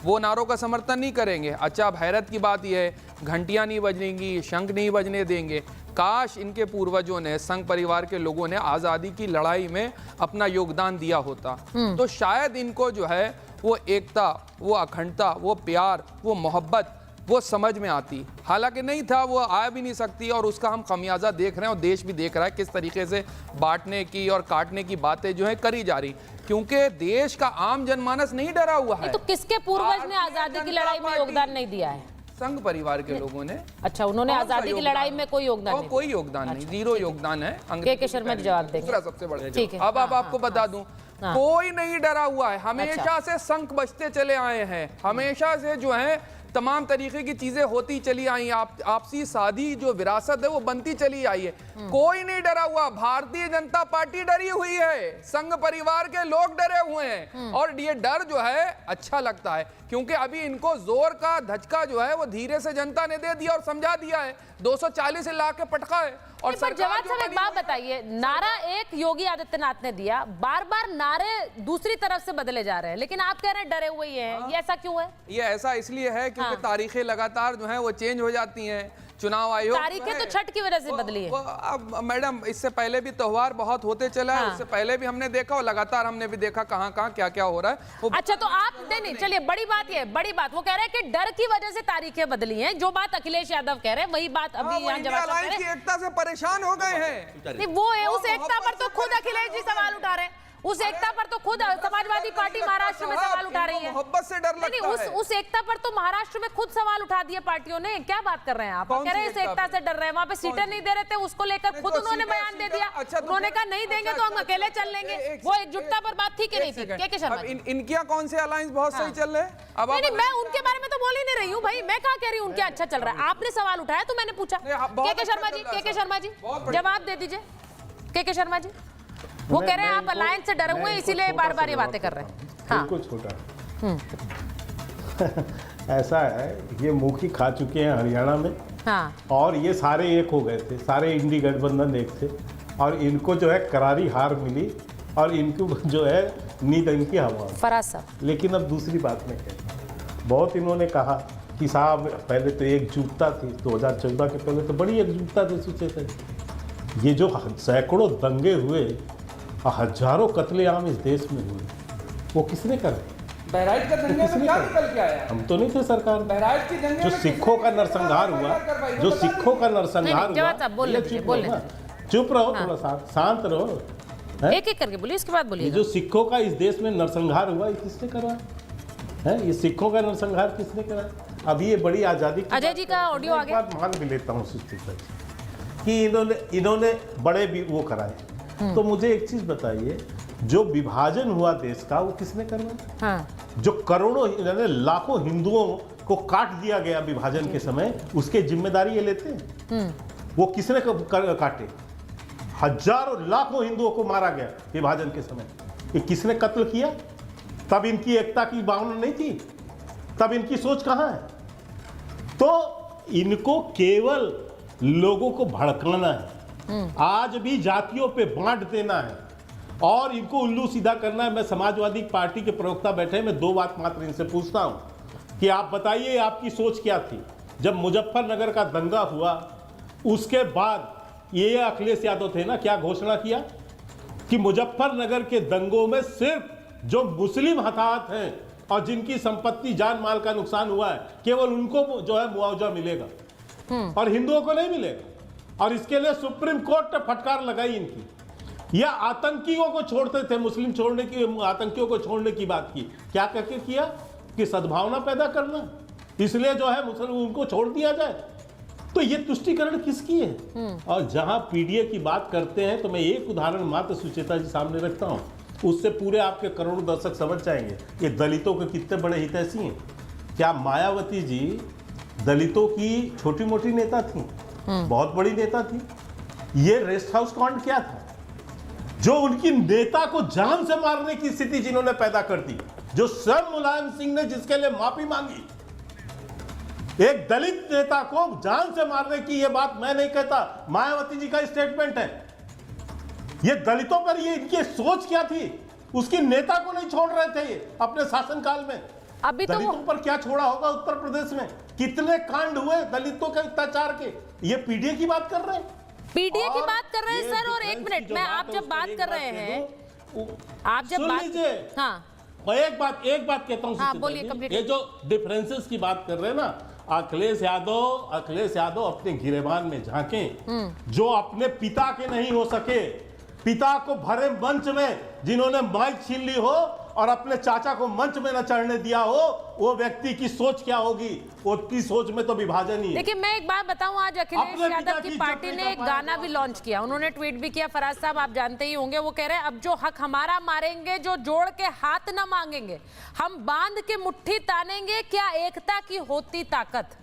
S9: वो नारों का समर्थन नहीं करेंगे। अच्छा, अब हैरत की बात यह है घंटियां नहीं बजेंगी, शंख नहीं बजने देंगे। काश इनके पूर्वजों ने, संघ परिवार के लोगों ने आज़ादी की लड़ाई में अपना योगदान दिया होता तो शायद इनको जो है वो एकता, वो अखंडता, वो प्यार, वो मोहब्बत वो समझ में आती। हालांकि नहीं था, वो आ भी नहीं सकती और उसका हम खमियाजा देख रहे हैं और देश भी देख रहा है किस तरीके से बांटने की और काटने की बातें जो है करी जा रही, क्योंकि देश का आम जनमानस नहीं डरा हुआ है।
S3: तो किसके पूर्वज ने आज़ादी की लड़ाई में योगदान नहीं दिया है?
S9: संघ परिवार के लोगों ने।
S3: अच्छा, उन्होंने आज़ादी की लड़ाई में कोई योगदान नहीं?
S9: कोई योगदान नहीं, जीरो योगदान है।
S3: के शर्मा जवाब देंगे।
S9: दूसरा सबसे बड़ा
S3: ठीक है।
S9: अब आपको बता दूं, कोई नहीं डरा हुआ है, हमेशा से शंख बजते चले आए हैं, हमेशा से जो है तमाम तरीके की चीजें होती चली आई, आपसी सादी जो विरासत है वो बनती चली आई है। कोई नहीं डरा हुआ, भारतीय जनता पार्टी डरी हुई है, संघ परिवार के लोग डरे हुए हैं और ये डर जो है अच्छा लगता है क्योंकि अभी इनको जोर का धचका जो है वो धीरे से जनता ने दे दिया और समझा दिया है। 240 लाख के पटका है। और
S3: जवाब साहब एक बात बताइए, नारा एक योगी आदित्यनाथ ने दिया, बार बार नारे दूसरी तरफ से बदले जा रहे हैं, लेकिन आप कह रहे हैं डरे हुए ही हैं, ये ऐसा क्यों है?
S9: ये ऐसा इसलिए है क्योंकि तारीखें लगातार जो है वो चेंज हो जाती हैं, चुनाव आयोग
S3: तारीखें तो छठ की वजह से बदली है।
S9: अब मैडम इससे पहले भी त्योहार बहुत होते चला है, उससे पहले भी हमने देखा और लगातार हमने भी देखा कहाँ क्या क्या हो रहा है।
S3: अच्छा तो आप नहीं चलिए, बड़ी बात ये, बड़ी बात वो कह रहे हैं कि डर की वजह से तारीखें बदली हैं। जो बात अखिलेश यादव कह रहे हैं वही बात अभी यहाँ जवाब दे रहे हैं।
S9: एकता से परेशान हो गए हैं।
S3: नहीं वो है, उस एकता पर तो खुद अखिलेश जी सवाल उठा रहे हैं। उस एकता पर तो खुद समाजवादी पार्टी महाराष्ट्र में सवाल उठा रही है।
S9: मोहब्बत से डर लगता है।
S3: उस एकता पर तो महाराष्ट्र में खुद सवाल उठा दिए पार्टियों ने। क्या बात कर रहे हैं आप? कह रहे हैं इस एकता से डर रहे हैं। वहां पे सीटें नहीं दे रहे थे, उसको लेकर खुद उन्होंने बयान दे दिया। उन्होंने कहा नहीं देंगे तो हम अकेले चल लेंगे। वो एकजुटता पर बात थी कि नहीं थी? के शर्मा
S9: इनके कौन से अलायंस बहुत सही चल रहे हैं? अब
S3: नहीं मैं उनके बारे में तो बोल ही नहीं रही हूँ भाई। मैं कहा कह रही हूँ उनके अच्छा चल रहा है। आपने सवाल उठाया तो मैंने पूछा। के शर्मा जी, के शर्मा जी जवाब दे दीजिए। के शर्मा जी वो कह रहे हैं आप अलायंस से डरे हुए इसीलिए बार बार ये बातें कर रहे हैं। हाँ
S5: बिल्कुल छोटा ऐसा है, ये मुखी खा चुके हैं हरियाणा में।
S3: हाँ
S5: और ये सारे एक हो गए थे, सारे इंडी गठबंधन एक थे और इनको जो है करारी हार मिली और इनको जो है नींद इनकी हवा।
S3: फराज साहब
S5: लेकिन अब दूसरी बात में कहता, बहुत इन्होंने कहा कि साहब पहले तो एकजुटता थी, 2014 के पहले तो बड़ी एकजुटता थी सोचे थे। ये जो सैकड़ों दंगे हुए, हजारों कत्लेआम इस देश में हुए, वो किसने करे?
S9: बहराइच का दंगे में क्या निकल के आया?
S5: हम तो नहीं थे सरकार।
S9: बहराइच की दंगे
S5: जो
S9: में
S5: सिखों का नरसंहार हुआ, जो सिखों का नरसंहार हुआ, चुप रहो थोड़ा सा, शांत रहो।
S3: एक एक करके बोलिए, इसके बाद बोलिए।
S5: जो सिखों का इस देश में नरसंहार हुआ, ये किसने करा है? ये सिखों का नरसंहार किसने करा? अभी ये बड़ी आजादी की
S3: अजय जी का ऑडियो आ गया।
S5: मान भी लेता हूँ कि इन्होंने बड़े भी वो कराए। तो मुझे एक चीज बताइए, जो विभाजन हुआ देश का वो किसने करवाया?
S3: हाँ।
S5: जो करोड़ों लाखों हिंदुओं को काट दिया गया विभाजन के समय, उसके जिम्मेदारी ये लेते हैं? वो किसने काटे? हजारों लाखों हिंदुओं को मारा गया विभाजन के समय, ये किसने कत्ल किया? तब इनकी एकता की भावना नहीं थी, तब इनकी सोच कहाँ है? तो इनको केवल लोगों को भड़काना है, आज भी जातियों पे बांट देना है और इनको उल्लू सीधा करना है। मैं समाजवादी पार्टी के प्रवक्ता बैठे, मैं दो बात मात्र इनसे पूछता हूं कि आप बताइए आपकी सोच क्या थी जब मुजफ्फरनगर का दंगा हुआ? उसके बाद ये अखिलेश यादव थे ना, क्या घोषणा किया कि मुजफ्फरनगर के दंगों में सिर्फ जो मुस्लिम हताहत हैं और जिनकी संपत्ति जान माल का नुकसान हुआ है, केवल उनको जो है मुआवजा मिलेगा और हिंदुओं को नहीं मिलेगा। और इसके लिए सुप्रीम कोर्ट ने फटकार लगाई इनकी। या आतंकियों को छोड़ते थे, मुस्लिम छोड़ने की, आतंकियों को छोड़ने की बात की, क्या करके किया कि सद्भावना पैदा करना, इसलिए जो है मुसलमान उनको छोड़ दिया जाए। तो ये तुष्टिकरण किसकी है? और जहां पीडीए की बात करते हैं तो मैं एक उदाहरण मात्र सुचेता जी सामने रखता हूं, उससे पूरे आपके करोड़ों दर्शक समझ जाएंगे ये दलितों के कितने बड़े हितैषी हैं। क्या मायावती जी दलितों की छोटी मोटी नेता थी? बहुत बड़ी नेता थी। ये रेस्ट हाउस कांड क्या था? जो उनकी नेता को जान से मारने की स्थिति जिन्होंने पैदा कर दी, जो स्वयं मुलायम सिंह ने जिसके लिए माफी मांगी, एक दलित नेता को जान से मारने की, ये बात मैं नहीं कहता, मायावती जी का स्टेटमेंट है। ये दलितों पर ये इनकी सोच क्या थी? उसकी नेता को नहीं छोड़ रहे थे ये अपने शासनकाल में।
S3: अभी तो
S5: दलितों पर क्या छोड़ा होगा? उत्तर प्रदेश में कितने कांड हुए दलितों के अत्याचार के? ये पीडीए की बात कर रहे हैं,
S3: पीडीए की बात कर रहे हैं सर। और एक मिनट, मैं आप जब बात कर रहे हैं, आप जब बात, हाँ
S5: एक बात कहता हूँ,
S3: हाँ बोलिए कंप्लीट।
S5: ये जो डिफरेंसेस की बात कर रहे हैं ना, अखिलेश यादव अपने गिरेबान में झांकें, जो अपने पिता के नहीं हो सके, पिता को भरे मंच में जिन्होंने माइक छीन ली हो और अपने चाचा को मंच में न चढ़ने दिया हो, वो व्यक्ति की सोच क्या होगी? उसकी सोच में तो विभाजन ही है।
S3: देखिए मैं एक बात बताऊं, आज अखिलेश यादव की पार्टी ने एक गाना भी लॉन्च किया, उन्होंने ट्वीट भी किया। फराज साहब आप जानते ही होंगे, वो कह रहे हैं अब जो हक हमारा मारेंगे, जो जोड़ के हाथ न मांगेंगे, हम बांध के मुट्ठी तानेंगे, क्या एकता की होती ताकत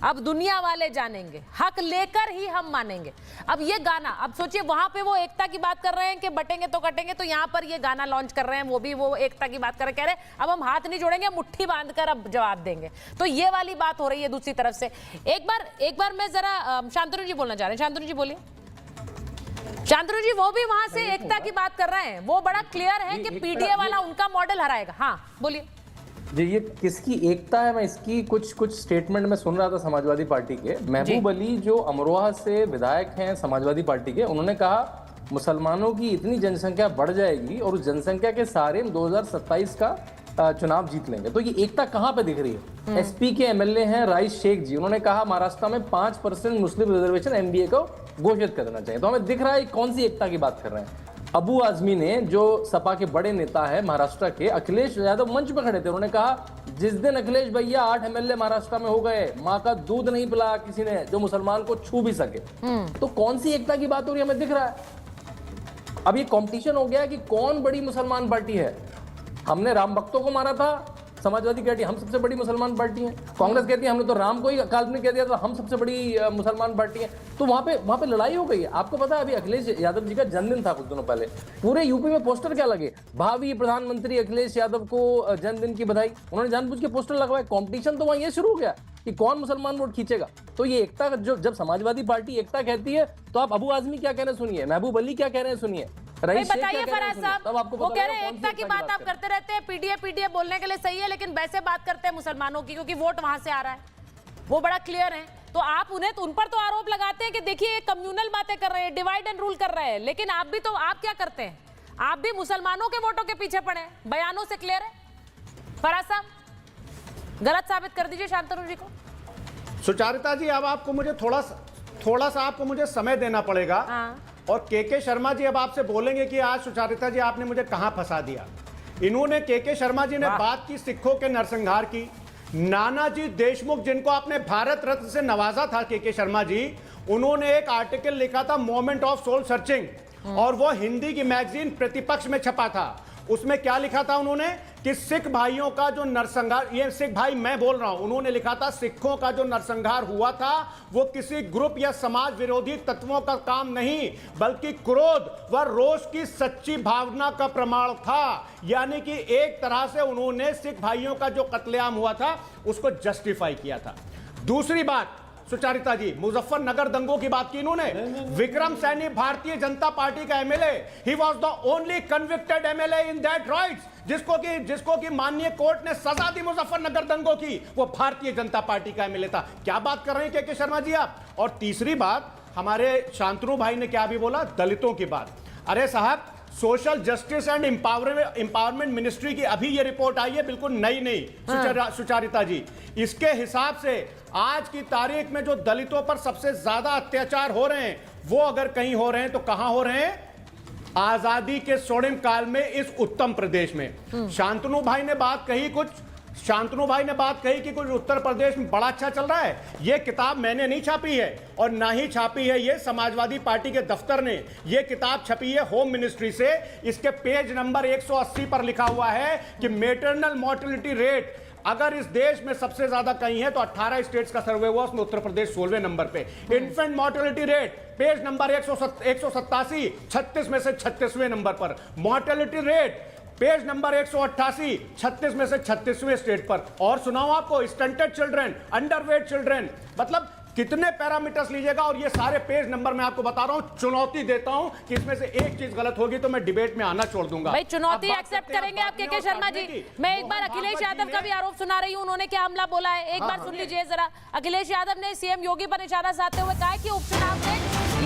S3: अब दुनिया वाले जानेंगे, हक लेकर ही हम मानेंगे। अब ये गाना, अब सोचिए वहां पे वो एकता की बात कर रहे हैं कि बटेंगे तो कटेंगे, तो यहाँ पर ये गाना लॉन्च कर रहे हैं, वो भी वो एकता की बात कर रहे हैं, कह रहे हैं अब हम हाथ नहीं जोड़ेंगे, मुट्ठी बांधकर अब जवाब देंगे। तो ये वाली बात हो रही है दूसरी तरफ से। एक बार मैं जरा शांतनु जी बोलना चाह रहे हैं। शांतनु जी बोलिए। शांतनु जी वो भी वहां से एकता की बात कर रहे हैं, वो बड़ा क्लियर है कि पीडीए वाला उनका मॉडल हराएगा। हाँ बोलिए।
S7: जी, ये किसकी एकता है? मैं इसकी कुछ स्टेटमेंट में सुन रहा था समाजवादी पार्टी के। महबूब अली जो अमरोहा से विधायक हैं समाजवादी पार्टी के, उन्होंने कहा मुसलमानों की इतनी जनसंख्या बढ़ जाएगी और उस जनसंख्या के सारे 2027 का चुनाव जीत लेंगे। तो ये एकता कहाँ पे दिख रही है? एसपी के एमएलए हैं राइस शेख जी, उन्होंने कहा महाराष्ट्र में 5% मुस्लिम रिजर्वेशन एमबीए को घोषित कर देना चाहिए। तो हमें दिख रहा है कौन सी एकता की बात कर रहे हैं। अबू आजमी ने, जो सपा के बड़े नेता है महाराष्ट्र के, अखिलेश यादव मंच पर खड़े थे, उन्होंने कहा जिस दिन अखिलेश भैया 8 एमएलए महाराष्ट्र में हो गए, माँ का दूध नहीं पिलाया किसी ने जो मुसलमान को छू भी सके। तो कौन सी एकता की बात हो रही है? हमें दिख रहा है अब ये कंपटीशन हो गया कि कौन बड़ी मुसलमान पार्टी है। हमने राम भक्तों को मारा था, समाजवादी कहती है हम सबसे बड़ी मुसलमान पार्टी है, कांग्रेस कहती है हमने तो राम को ही काल्पनिक कह दिया तो हम सबसे बड़ी मुसलमान पार्टी है। तो वहां पे लड़ाई हो गई है। आपको पता है अभी अखिलेश यादव जी का जन्मदिन था कुछ दिनों पहले, पूरे यूपी में पोस्टर क्या लगे, भावी प्रधानमंत्री अखिलेश यादव को जन्मदिन की बधाई। उन्होंने जानबूझ के पोस्टर लगवाए। कॉम्पिटिशन तो वहां ये शुरू हो गया कि कौन मुसलमान वोट खींचेगा। तो ये एकता, जब समाजवादी पार्टी एकता कहती है तो आप अबू आजमी क्या कह रहे हैं सुनिए, महबूब अली क्या कह रहे हैं सुनिए,
S3: बताइए फराज साहब। वो कह रहे हैं एकता की बात आप करते रहते हैं, पीडीए बोलने के लिए सही है, लेकिन वैसे बात करते हैं मुसलमानों की क्योंकि वोट वहां से आ रहा है, वो बड़ा क्लियर है। तो आप उन पर तो आरोप लगाते हैं कि देखिए ये कम्युनल बातें कर रहे हैं, डिवाइड एंड रूल कर रहे हैं, लेकिन आप क्या करते हैं? आप भी मुसलमानों के वोटों के पीछे पड़े हैं। बयानों से क्लियर है। फराज साहब गलत साबित कर दीजिए शांतनु जी को।
S6: सुचारिता जी, अब आपको मुझे थोड़ा सा आपको मुझे समय देना पड़ेगा। और के शर्मा जी अब आपसे बोलेंगे कि आज सुचारिता जी आपने मुझे कहां फंसा दिया। इन्होंने के शर्मा जी ने बात की सिखों के नरसंहार की। नानाजी देशमुख, जिनको आपने भारत रत्न से नवाजा था, के शर्मा जी, उन्होंने एक आर्टिकल लिखा था मोमेंट ऑफ सोल सर्चिंग, और वो हिंदी की मैगजीन प्रतिपक्ष में छपा था। उसमें क्या लिखा था उन्होंने कि सिख भाइयों का जो नरसंहार, ये सिख भाई मैं बोल रहा हूं, उन्होंने लिखा था सिखों का जो नरसंहार हुआ था वो किसी ग्रुप या समाज विरोधी तत्वों का काम नहीं, बल्कि क्रोध व रोष की सच्ची भावना का प्रमाण था। यानी कि एक तरह से उन्होंने सिख भाइयों का जो कत्लेआम हुआ था उसको जस्टिफाई किया था। दूसरी बात सुचारिता जी, मुजफ्फरनगर दंगों की बात की इन्होंने। विक्रम सैनी भारतीय जनता पार्टी का MLA, he was the only convicted MLA in that rights, जिसको कि माननीय कोर्ट ने सजा दी मुजफ्फरनगर दंगों की, वो भारतीय जनता पार्टी का एमएलए था। क्या बात कर रहे हैं के शर्मा जी आप? और तीसरी बात, हमारे शांतनु भाई ने क्या भी बोला, दलितों की बात। अरे साहब, social justice and empowerment ministry की अभी ये रिपोर्ट आई है, बिल्कुल नई सुचारिता जी। इसके हिसाब से आज की तारीख में जो दलितों पर सबसे ज्यादा अत्याचार हो रहे हैं, वो अगर कहीं हो रहे हैं तो कहां हो रहे हैं? आजादी के स्वर्णिम काल में इस उत्तम प्रदेश में। शांतनु भाई ने बात कही कि कुछ उत्तर प्रदेश में बड़ा अच्छा चल रहा है। यह किताब मैंने नहीं छापी है और ना ही छापी है ये समाजवादी पार्टी के दफ्तर ने। यह किताब छपी है होम मिनिस्ट्री से। इसके पेज नंबर 180 पर लिखा हुआ है कि मैटरनल मोर्टेलिटी रेट अगर इस देश में सबसे ज्यादा कहीं है तो 18 स्टेट्स का सर्वे हुआ, उसमें उत्तर प्रदेश 16वें नंबर पे। Infant mortality rate page number 187, 36 में से 36वें नंबर पर। मोर्टेलिटी रेट पेज नंबर 188, 36 में से 36वें स्टेट पर। और सुनाओ आपको, स्टंटेड चिल्ड्रन, अंडरवेट चिल्ड्रन, मतलब कितने पैरामीटर्स लीजिएगा। और ये सारे पेज नंबर मैं आपको बता रहा हूं, चुनौती देता हूं कि इसमें से एक चीज गलत होगी तो मैं डिबेट में आना छोड़ दूंगा।
S3: भाई चुनौती एक्सेप्ट करेंगे आप के शर्मा जी। मैं एक बार अखिलेश यादव का भी आरोप सुना रही हूं, उन्होंने क्या हमला बोला है, एक बार सुन लीजिए जरा। अखिलेश यादव ने सीएम योगी पर निशाना साधते हुए कहा कि उपचुनाव में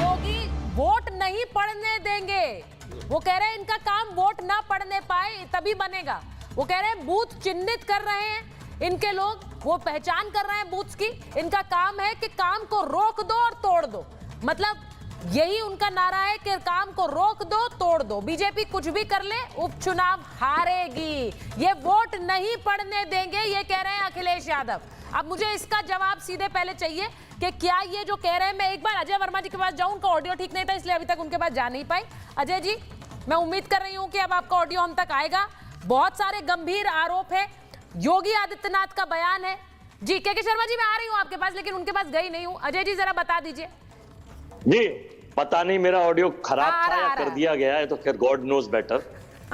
S3: योगी वोट नहीं पड़ने देंगे। वो कह रहे हैं इनका काम वोट ना पड़ने पाए तभी बनेगा। वो कह रहे हैं बूथ चिन्हित कर रहे हैं इनके लोग, वो पहचान कर रहे हैं बूथ्स की। इनका काम है कि काम को रोक दो और तोड़ दो, मतलब यही उनका नारा है कि काम को रोक दो तोड़ दो। बीजेपी कुछ भी कर ले, उपचुनाव हारेगी, ये वोट नहीं पड़ने देंगे, ये कह रहे हैं अखिलेश यादव। अब मुझे इसका जवाब सीधे पहले चाहिए कि क्या ये जो कह रहे हैं, मैं एक बार अजय वर्मा जी के पास जाऊं, उनका ऑडियो ठीक नहीं था इसलिए अभी तक उनके पास जा नहीं पाई। अजय जी, मैं उम्मीद कर रही हूं कि अब आपका ऑडियो हम तक आएगा। बहुत सारे गंभीर आरोप है, योगी आदित्यनाथ का बयान है। जी के शर्मा जी, मैं आ रही हूं आपके पास, लेकिन उनके पास गई नहीं हूं। अजय जी जरा बता दीजिए।
S10: जी पता नहीं मेरा ऑडियो खराब था या कर दिया गया है, तो फिर गॉड नोज बेटर।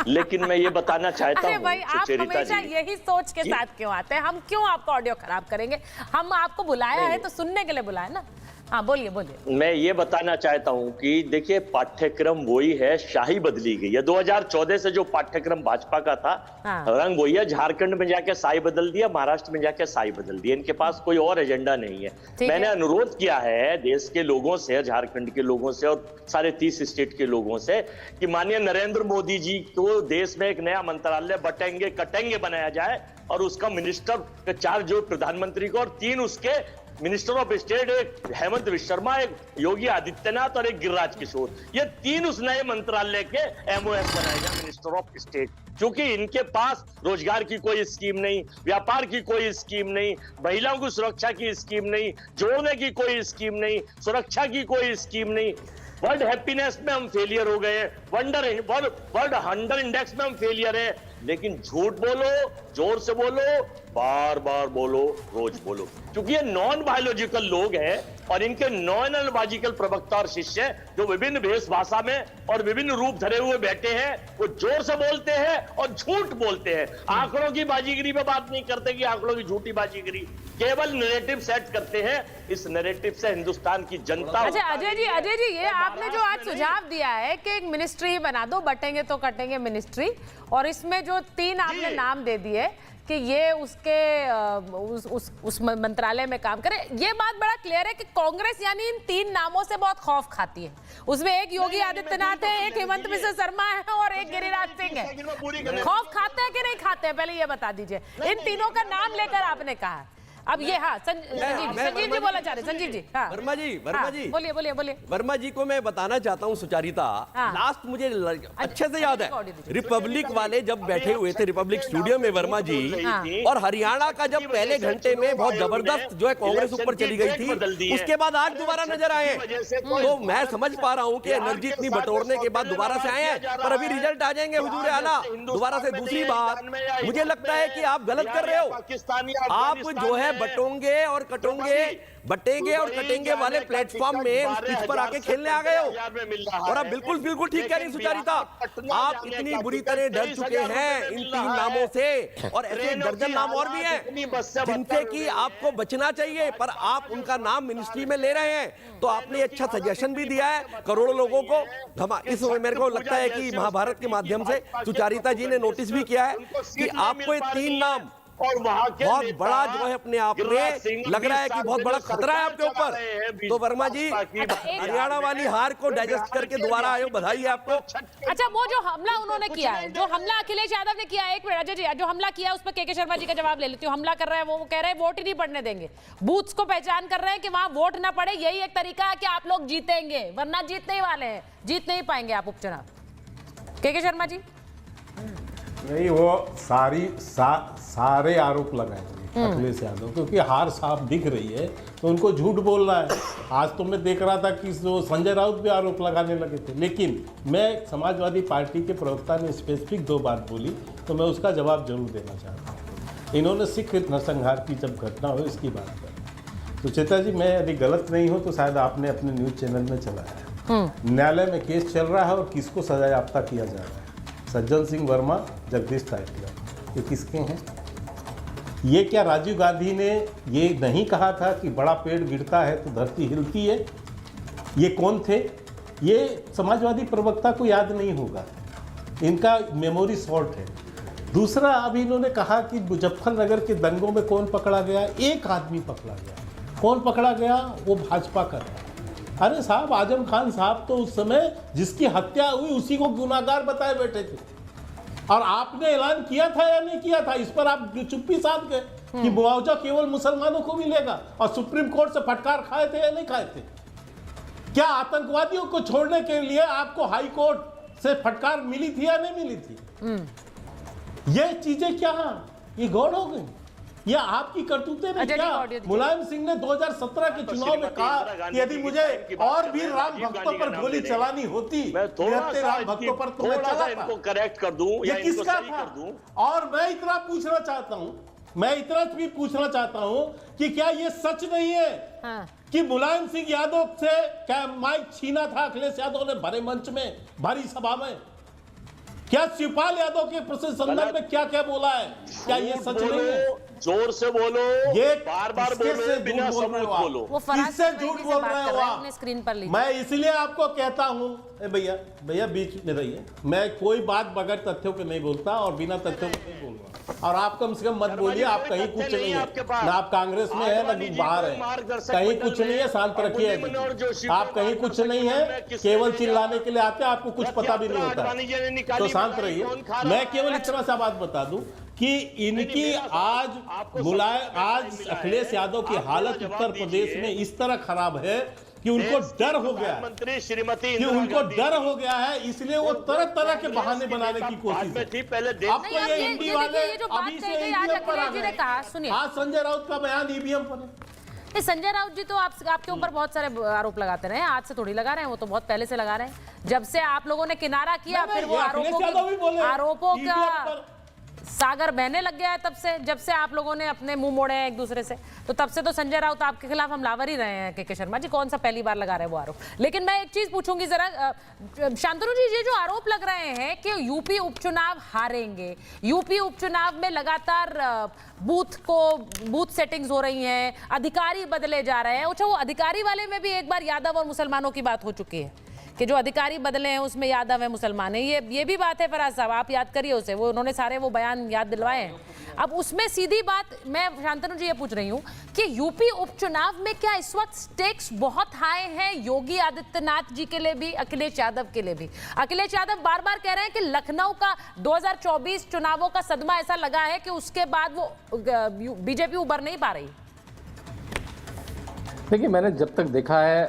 S10: लेकिन मैं ये बताना चाहता हूं,
S3: भाई आप हमेशा यही सोच के साथ क्यों आते हैं? हम क्यों आपका ऑडियो खराब करेंगे? हम आपको बुलाया है तो सुनने के लिए बुलाया ना। हाँ बोलिए बोलिए।
S10: मैं ये बताना चाहता हूं कि देखिए पाठ्यक्रम वही है, शाही बदली गई है। 2014 से जो पाठ्यक्रम भाजपा का था,
S3: हाँ।
S10: रंग वही है। झारखंड में जाके शाही बदल दिया, महाराष्ट्र में जाके शाही बदल दिया। इनके पास कोई और एजेंडा नहीं है। मैंने अनुरोध किया है देश के लोगों से, झारखंड के लोगों से और सारे 30 स्टेट के लोगों से कि माननीय नरेंद्र मोदी जी को देश में एक नया मंत्रालय बटेंगे कटेंगे बनाया जाए और उसका मिनिस्टर का चार्ज जो प्रधानमंत्री को और 3 उसके मिनिस्टर ऑफ स्टेट, एक हेमंत विश्व शर्मा, एक योगी आदित्यनाथ और एक गिरिराज किशोर, ये 3 उस नए मंत्रालय के एमओएस बनाए जाए, मिनिस्टर ऑफ स्टेट। क्योंकि इनके पास रोजगार की कोई स्कीम नहीं, व्यापार की कोई स्कीम नहीं, महिलाओं की सुरक्षा की स्कीम नहीं, जोड़ने की कोई स्कीम नहीं, सुरक्षा की कोई स्कीम नहीं। वर्ल्ड हैप्पीनेस में हम फेलियर हो गए, वर्ल्ड हंगर इंडेक्स में हम फेलियर है। लेकिन झूठ बोलो, जोर से बोलो, बार बार बोलो, रोज बोलो, क्योंकि ये नॉन बायोलॉजिकल लोग हैं और इनके नॉन बायोलॉजिकल प्रवक्ता और शिष्य जो विभिन्न भेष भाषा में और विभिन्न रूप धरे हुए बैठे हैं, वो जोर से बोलते हैं और झूठ बोलते हैं। आंकड़ों की बाजीगरी पे बात नहीं करते कि आंकड़ों की झूठी बाजीगरी, केवल नैरेटिव सेट करते हैं। इस नैरेटिव से हिंदुस्तान की जनता।
S3: अच्छा अजय जी, ये आपने जो आज सुझाव दिया है कि एक मिनिस्ट्री ही बना दो, बटेंगे तो कटेंगे मिनिस्ट्री, और इसमें जो 3 आपने नाम दे दिए कि ये उसके उस मंत्रालय में काम करे, ये बात बड़ा क्लियर है कि कांग्रेस यानी इन 3 नामों से बहुत खौफ खाती है। उसमें एक योगी आदित्यनाथ है, एक हेमंत विश्व शर्मा है और एक गिरिराज सिंह है। खौफ खाते हैं कि नहीं खाते हैं, पहले ये बता दीजिए। इन तीनों का नाम लेकर आपने कहा। अब ये हाँ संजीव जी बोला चाह रहे, संजीव जी। हाँ
S8: वर्मा जी
S3: बोलिए बोलिए बोलिए।
S8: वर्मा जी को मैं बताना चाहता हूं सुचारिता, लास्ट मुझे अच्छे से याद है, रिपब्लिक वाले जब बैठे हुए थे रिपब्लिक स्टूडियो में वर्मा जी, और हरियाणा का जब पहले घंटे में बहुत जबरदस्त जो है कांग्रेस ऊपर चली गई थी, उसके बाद आज दोबारा नजर आए। तो मैं समझ पा रहा हूं कि एनर्जी इतनी बटोरने के बाद दोबारा से आए हैं, पर अभी रिजल्ट आ जाएंगे हुजूर आला दोबारा से। दूसरी बात, मुझे लगता है कि आप गलत कर रहे हो। आप जो है बटोंगे और कटोंगे, बटेंगे और कटेंगे वाले प्लेटफॉर्म में उस पिच पर आके खेलने आ गए हो। और आप बिल्कुल ठीक कह रही सुचारिता, आप इतनी बुरी तरह डर चुके हैं इन 3 नामों से, और ऐसे दर्जन नाम और भी हैं जिनसे कि आपको बचना चाहिए, पर आप उनका नाम मिनिस्ट्री में ले रहे हैं। तो आपने अच्छा सजेशन भी दिया है करोड़ों लोगों को। इस मेरे को लगता है कि महाभारत के माध्यम से सुचारिता जी ने नोटिस भी किया है कि आपको ये 3 नाम और वहां के बहुत बड़ा जो है अपने आप में लग रहा है कि बहुत बड़ा खतरा है आपके ऊपर। तो वर्मा जी हरियाणा वाली हार को डाइजेस्ट करके दोबारा आए हो, बधाई है आपको।
S3: अच्छा वो जो हमला उन्होंने किया है, जो हमला अखिलेश यादव ने किया है, एक मिनट अजय जी, जो हमला किया है उस पर के शर्मा जी का जवाब ले लेती हूँ। हमला कर रहे हैं वो कह रहे हैं वोट ही नहीं पड़ने देंगे, बूथ्स को पहचान कर रहे हैं कि वहां वोट ना पड़े, यही एक तरीका है कि आप लोग जीतेंगे, वरना जीतने ही वाले हैं, जीत नहीं पाएंगे आप उपचुनाव। के शर्मा जी
S5: नहीं, वो सारे आरोप लगाएंगे अखिलेश यादव, क्योंकि हार साफ दिख रही है तो उनको झूठ बोलना है। आज तो मैं देख रहा था कि जो संजय राउत भी आरोप लगाने लगे थे, लेकिन मैं समाजवादी पार्टी के प्रवक्ता ने स्पेसिफिक 2 बात बोली तो मैं उसका जवाब जरूर देना चाहता हूँ। इन्होंने सिख नरसंहार की जब घटना हो इसकी बात कर, तो चेता जी मैं यदि गलत नहीं हूँ तो शायद आपने अपने न्यूज चैनल में चलाया है, न्यायालय में केस चल रहा है और किसको सजा याफ्ता किया जा रहा है, सज्जन सिंह वर्मा, जगदीश टाइटलर, ये किसके हैं? ये क्या राजीव गांधी ने ये नहीं कहा था कि बड़ा पेड़ गिरता है तो धरती हिलती है? ये कौन थे? ये समाजवादी प्रवक्ता को याद नहीं होगा, इनका मेमोरी शॉर्ट है। दूसरा, अभी इन्होंने कहा कि मुजफ्फरनगर के दंगों में कौन पकड़ा गया? एक आदमी पकड़ा गया। कौन पकड़ा गया? वो भाजपा का था। अरे साहब, आजम खान साहब तो उस समय जिसकी हत्या हुई उसी को गुनाहगार बताए बैठे थे, और आपने ऐलान किया था या नहीं किया था? इस पर आप चुप्पी साध गए कि मुआवजा केवल मुसलमानों को मिलेगा, और सुप्रीम कोर्ट से फटकार खाए थे या नहीं खाए थे? क्या आतंकवादियों को छोड़ने के लिए आपको हाई कोर्ट से फटकार मिली थी या नहीं मिली थी? ये चीजें क्या, ये गौड़ हो गई? ये आपकी करतूतें ने क्या? मुलायम सिंह ने 2017 के चुनाव में कहा कि यदि मुझे और भी राम भक्तों पर गोली चलानी होती, राम भक्तों पर तो मैं चलाता।
S10: करेक्ट कर दूं
S5: या किसका था? और मैं इतना पूछना चाहता हूं, कि क्या ये सच नहीं है कि मुलायम सिंह यादव से क्या माइक छीना था अखिलेश यादव ने भरे मंच में, भरी सभा में? क्या शिवपाल यादव के संदर्भ में क्या क्या बोला है? क्या ये सच नहीं है?
S10: जोर से बोलो,
S5: ये
S10: बार बार
S5: किसके
S10: बोलो,
S5: से
S10: बिना
S5: झूठ बोल रहे
S10: सबूत
S5: हो आप?
S10: बोलो।
S3: वो फराज
S5: किससे
S3: साहब
S5: झूठ
S3: से
S5: बोल
S3: बात
S5: रहे
S3: कर
S5: हो
S3: रहे हैं,
S5: आप?
S3: अपने स्क्रीन पर लीजिए।
S5: मैं इसलिए आपको कहता हूं, भैया भैया बीच में रहिए, मैं कोई बात बगैर तथ्यों के नहीं बोलता और बिना तथ्यों के नहीं बोलूंगा। और आप कम से कम मत बोलिए आप कहीं कुछ नहीं है, ना आप कांग्रेस में है ना बाहर है, कहीं कुछ नहीं है, शांत रखिए। आप कहीं कुछ नहीं है, केवल चिल्लाने के लिए आते हैं, आपको कुछ पता भी नहीं होता है, तो शांत रहिए। मैं केवल इतना सा बात बता दूं कि इनकी आज अखिलेश यादव की हालत उत्तर प्रदेश में इस तरह खराब है कि उनको डर हो गया है,
S10: मंत्री श्रीमती
S5: कि उनको डर हो गया है, इसलिए वो तरह तरह के बहाने बनाने की कोशिश है।
S10: थी पहले
S5: अब तो ये इंडी वाले
S3: ये जो बात
S5: अभी
S3: कही
S5: से
S3: गई आज
S5: ईवीएम पर आ
S3: अखिलेश जी ने
S5: गए।
S3: कहा, सुनिए।
S5: आज संजय राउत का बयान ईवीएम पर है।
S3: ये संजय राउत जी तो आपके ऊपर बहुत सारे आरोप लगाते रहे हैं, आज से थोड़ी लगा रहे हैं, वो तो बहुत पहले से लगा रहे हैं। जब से आप लोगों ने किनारा किया, फिर वो आरोपों का सागर बहने लग गया है तब से, जब से आप लोगों ने अपने मुंह मोड़े हैं एक दूसरे से, तो तब से तो संजय राउत आपके खिलाफ हमलावर ही रहे हैं। के शर्मा जी कौन सा पहली बार लगा रहे हैं वो आरोप। लेकिन मैं एक चीज पूछूंगी जरा, शांतनु जी, ये जो आरोप लग रहे हैं कि यूपी उपचुनाव हारेंगे, यूपी उपचुनाव में लगातार बूथ सेटिंग्स हो रही हैं, अधिकारी बदले जा रहे हैं। अच्छा, वो अधिकारी वाले में भी एक बार यादव और मुसलमानों की बात हो चुकी है कि जो अधिकारी बदले हैं उसमें यादव है, मुसलमान है। ये भी बात है फराज साहब, आप याद करिए उसे, वो उन्होंने सारे वो बयान याद दिलवाए हैं। अब उसमें सीधी बात मैं शांतनु जी ये पूछ रही हूँ कि यूपी उपचुनाव में क्या इस वक्त स्टेक्स बहुत हाई हैं योगी आदित्यनाथ जी के लिए भी, अखिलेश यादव के लिए भी? अखिलेश यादव बार बार कह रहे हैं कि लखनऊ का 2024 चुनावों का सदमा ऐसा लगा है कि उसके बाद वो बीजेपी उभर नहीं पा रही।
S7: देखिए, मैंने जब तक देखा है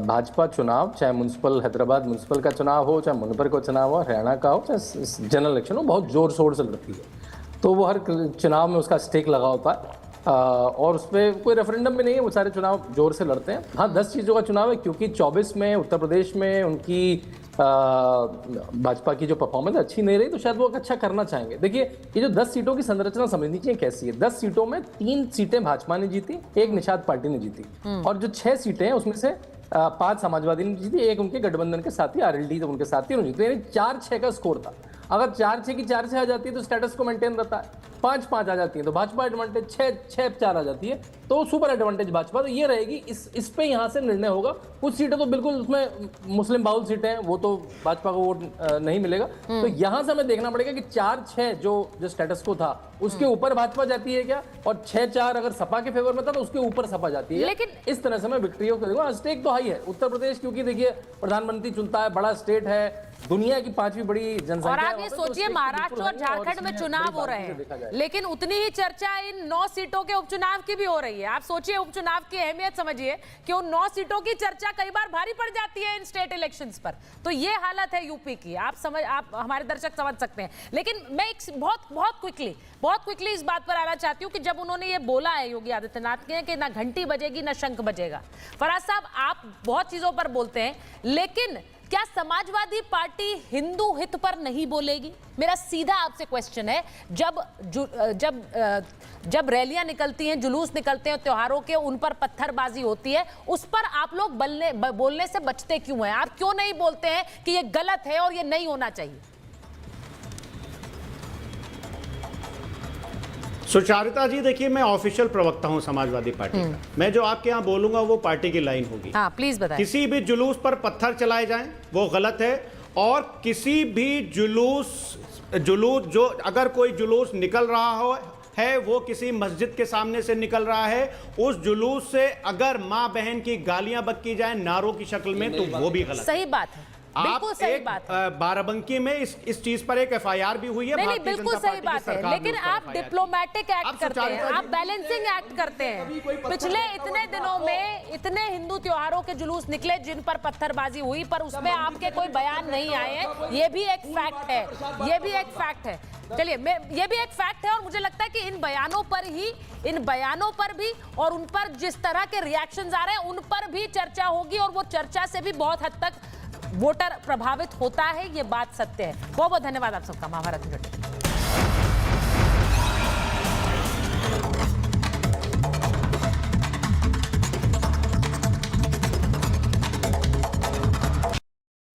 S7: भाजपा चुनाव, चाहे म्युनिसिपल हैदराबाद म्युनिसिपल का चुनाव हो, चाहे मुनपर का चुनाव हो, हरियाणा का हो, चाहे जनरल इलेक्शन हो, बहुत जोर शोर से लड़ती है। तो वो हर चुनाव में उसका स्टेक लगा होता है और उस पर कोई रेफरेंडम भी नहीं है, वो सारे चुनाव जोर से लड़ते हैं। हाँ, 10 चीज़ों का चुनाव है, क्योंकि 24 में उत्तर प्रदेश में उनकी भाजपा की जो परफॉर्मेंस अच्छी नहीं रही, तो शायद वो अच्छा करना चाहेंगे। देखिए, ये जो 10 सीटों की संरचना समझनी चाहिए कैसी है। 10 सीटों में 3 सीटें भाजपा ने जीती, 1 निषाद पार्टी ने जीती, और जो 6 सीटें हैं उसमें से 5 समाजवादी ने जीती, 1 उनके गठबंधन के साथी आरएलडी तो उनके साथी जीती, यानी 4-6 का स्कोर था। अगर 4-6 की 4-6 आ जाती है तो स्टेटस को मेंटेन रहता है, 5-5 आ जाती है तो भाजपा एडवांटेज, 6-4 आ जाती है तो सुपर एडवांटेज भाजपा। तो ये रहेगी, इस पे यहाँ से निर्णय होगा। कुछ सीटें तो बिल्कुल उसमें मुस्लिम बाहुल सीटें हैं, वो तो भाजपा को वोट नहीं मिलेगा। तो यहाँ से हमें देखना पड़ेगा कि 4-6 जो स्टेटस को था उसके ऊपर भाजपा जाती है क्या, और 6-4 अगर सपा के फेवर में था तो उसके ऊपर सपा जाती है।
S3: लेकिन
S7: इस तरह से मैं विक्ट्री को देखूंगा। स्टेक तो हाई है उत्तर प्रदेश, क्योंकि देखिए प्रधानमंत्री चुनता है, बड़ा स्टेट है, दुनिया की 5वीं बड़ी जनसंख्या।
S3: और आप ये सोचिए, महाराष्ट्र और झारखंड में चुनाव हो रहे हैं, लेकिन उतनी ही चर्चा इन 9 सीटों के उपचुनाव की भी हो रही है। आप सोचिए, उपचुनाव की अहमियत समझिए कि उन 9 सीटों की चर्चा कई बार भारी पड़ जाती है इन स्टेट इलेक्शंस पर। तो ये हालत है यूपी की, आप हमारे दर्शक समझ सकते हैं। लेकिन मैं एक बहुत क्विकली इस बात पर आना चाहती हूँ कि जब उन्होंने ये बोला है योगी आदित्यनाथ ने कि ना घंटी बजेगी ना शंख बजेगा। फराज साहब, आप बहुत चीजों पर बोलते हैं, लेकिन क्या समाजवादी पार्टी हिंदू हित पर नहीं बोलेगी? मेरा सीधा आपसे क्वेश्चन है। जब रैलियां निकलती हैं, जुलूस निकलते हैं, त्योहारों के उन पर पत्थरबाजी होती है, उस पर आप लोग बोलने से बचते क्यों हैं? आप क्यों नहीं बोलते हैं कि ये गलत है और ये नहीं होना चाहिए?
S6: सुचारिता जी, देखिए, मैं ऑफिशियल प्रवक्ता हूं समाजवादी पार्टी का। मैं जो आपके यहाँ बोलूंगा वो पार्टी की लाइन होगी।
S3: हाँ, प्लीज बताएं।
S6: किसी भी जुलूस पर पत्थर चलाए जाएं वो गलत है, और किसी भी जुलूस जो अगर कोई जुलूस निकल रहा हो है, वो किसी मस्जिद के सामने से निकल रहा है, उस जुलूस से अगर माँ बहन की गालियां बक्की जाए नारों की शक्ल में, तो वो भी गलत।
S3: सही बात है, बिल्कुल सही बात है।
S6: बाराबंकी में इस चीज पर एक एफआईआर भी हुई है।
S3: नहीं, बिल्कुल सही बात है, लेकिन आप डिप्लोमेटिक एक्ट करते हैं, आप बैलेंसिंग एक्ट करते हैं। पिछले इतने दिनों में इतने हिंदू त्योहारों के जुलूस निकले जिन पर पत्थरबाजी हुई, पर उसमें आपके कोई बयान नहीं आए हैं। ये भी एक फैक्ट है, ये भी एक फैक्ट है। चलिए, ये भी एक फैक्ट है, और मुझे लगता है कि इन बयानों पर भी और उन पर जिस तरह के रिएक्शंस आ रहे हैं उन पर भी चर्चा होगी, और वो चर्चा से भी बहुत हद तक वोटर प्रभावित होता है। ये बात सत्य है। बहुत बहुत धन्यवाद आप सबका महाभारत में जुड़ने।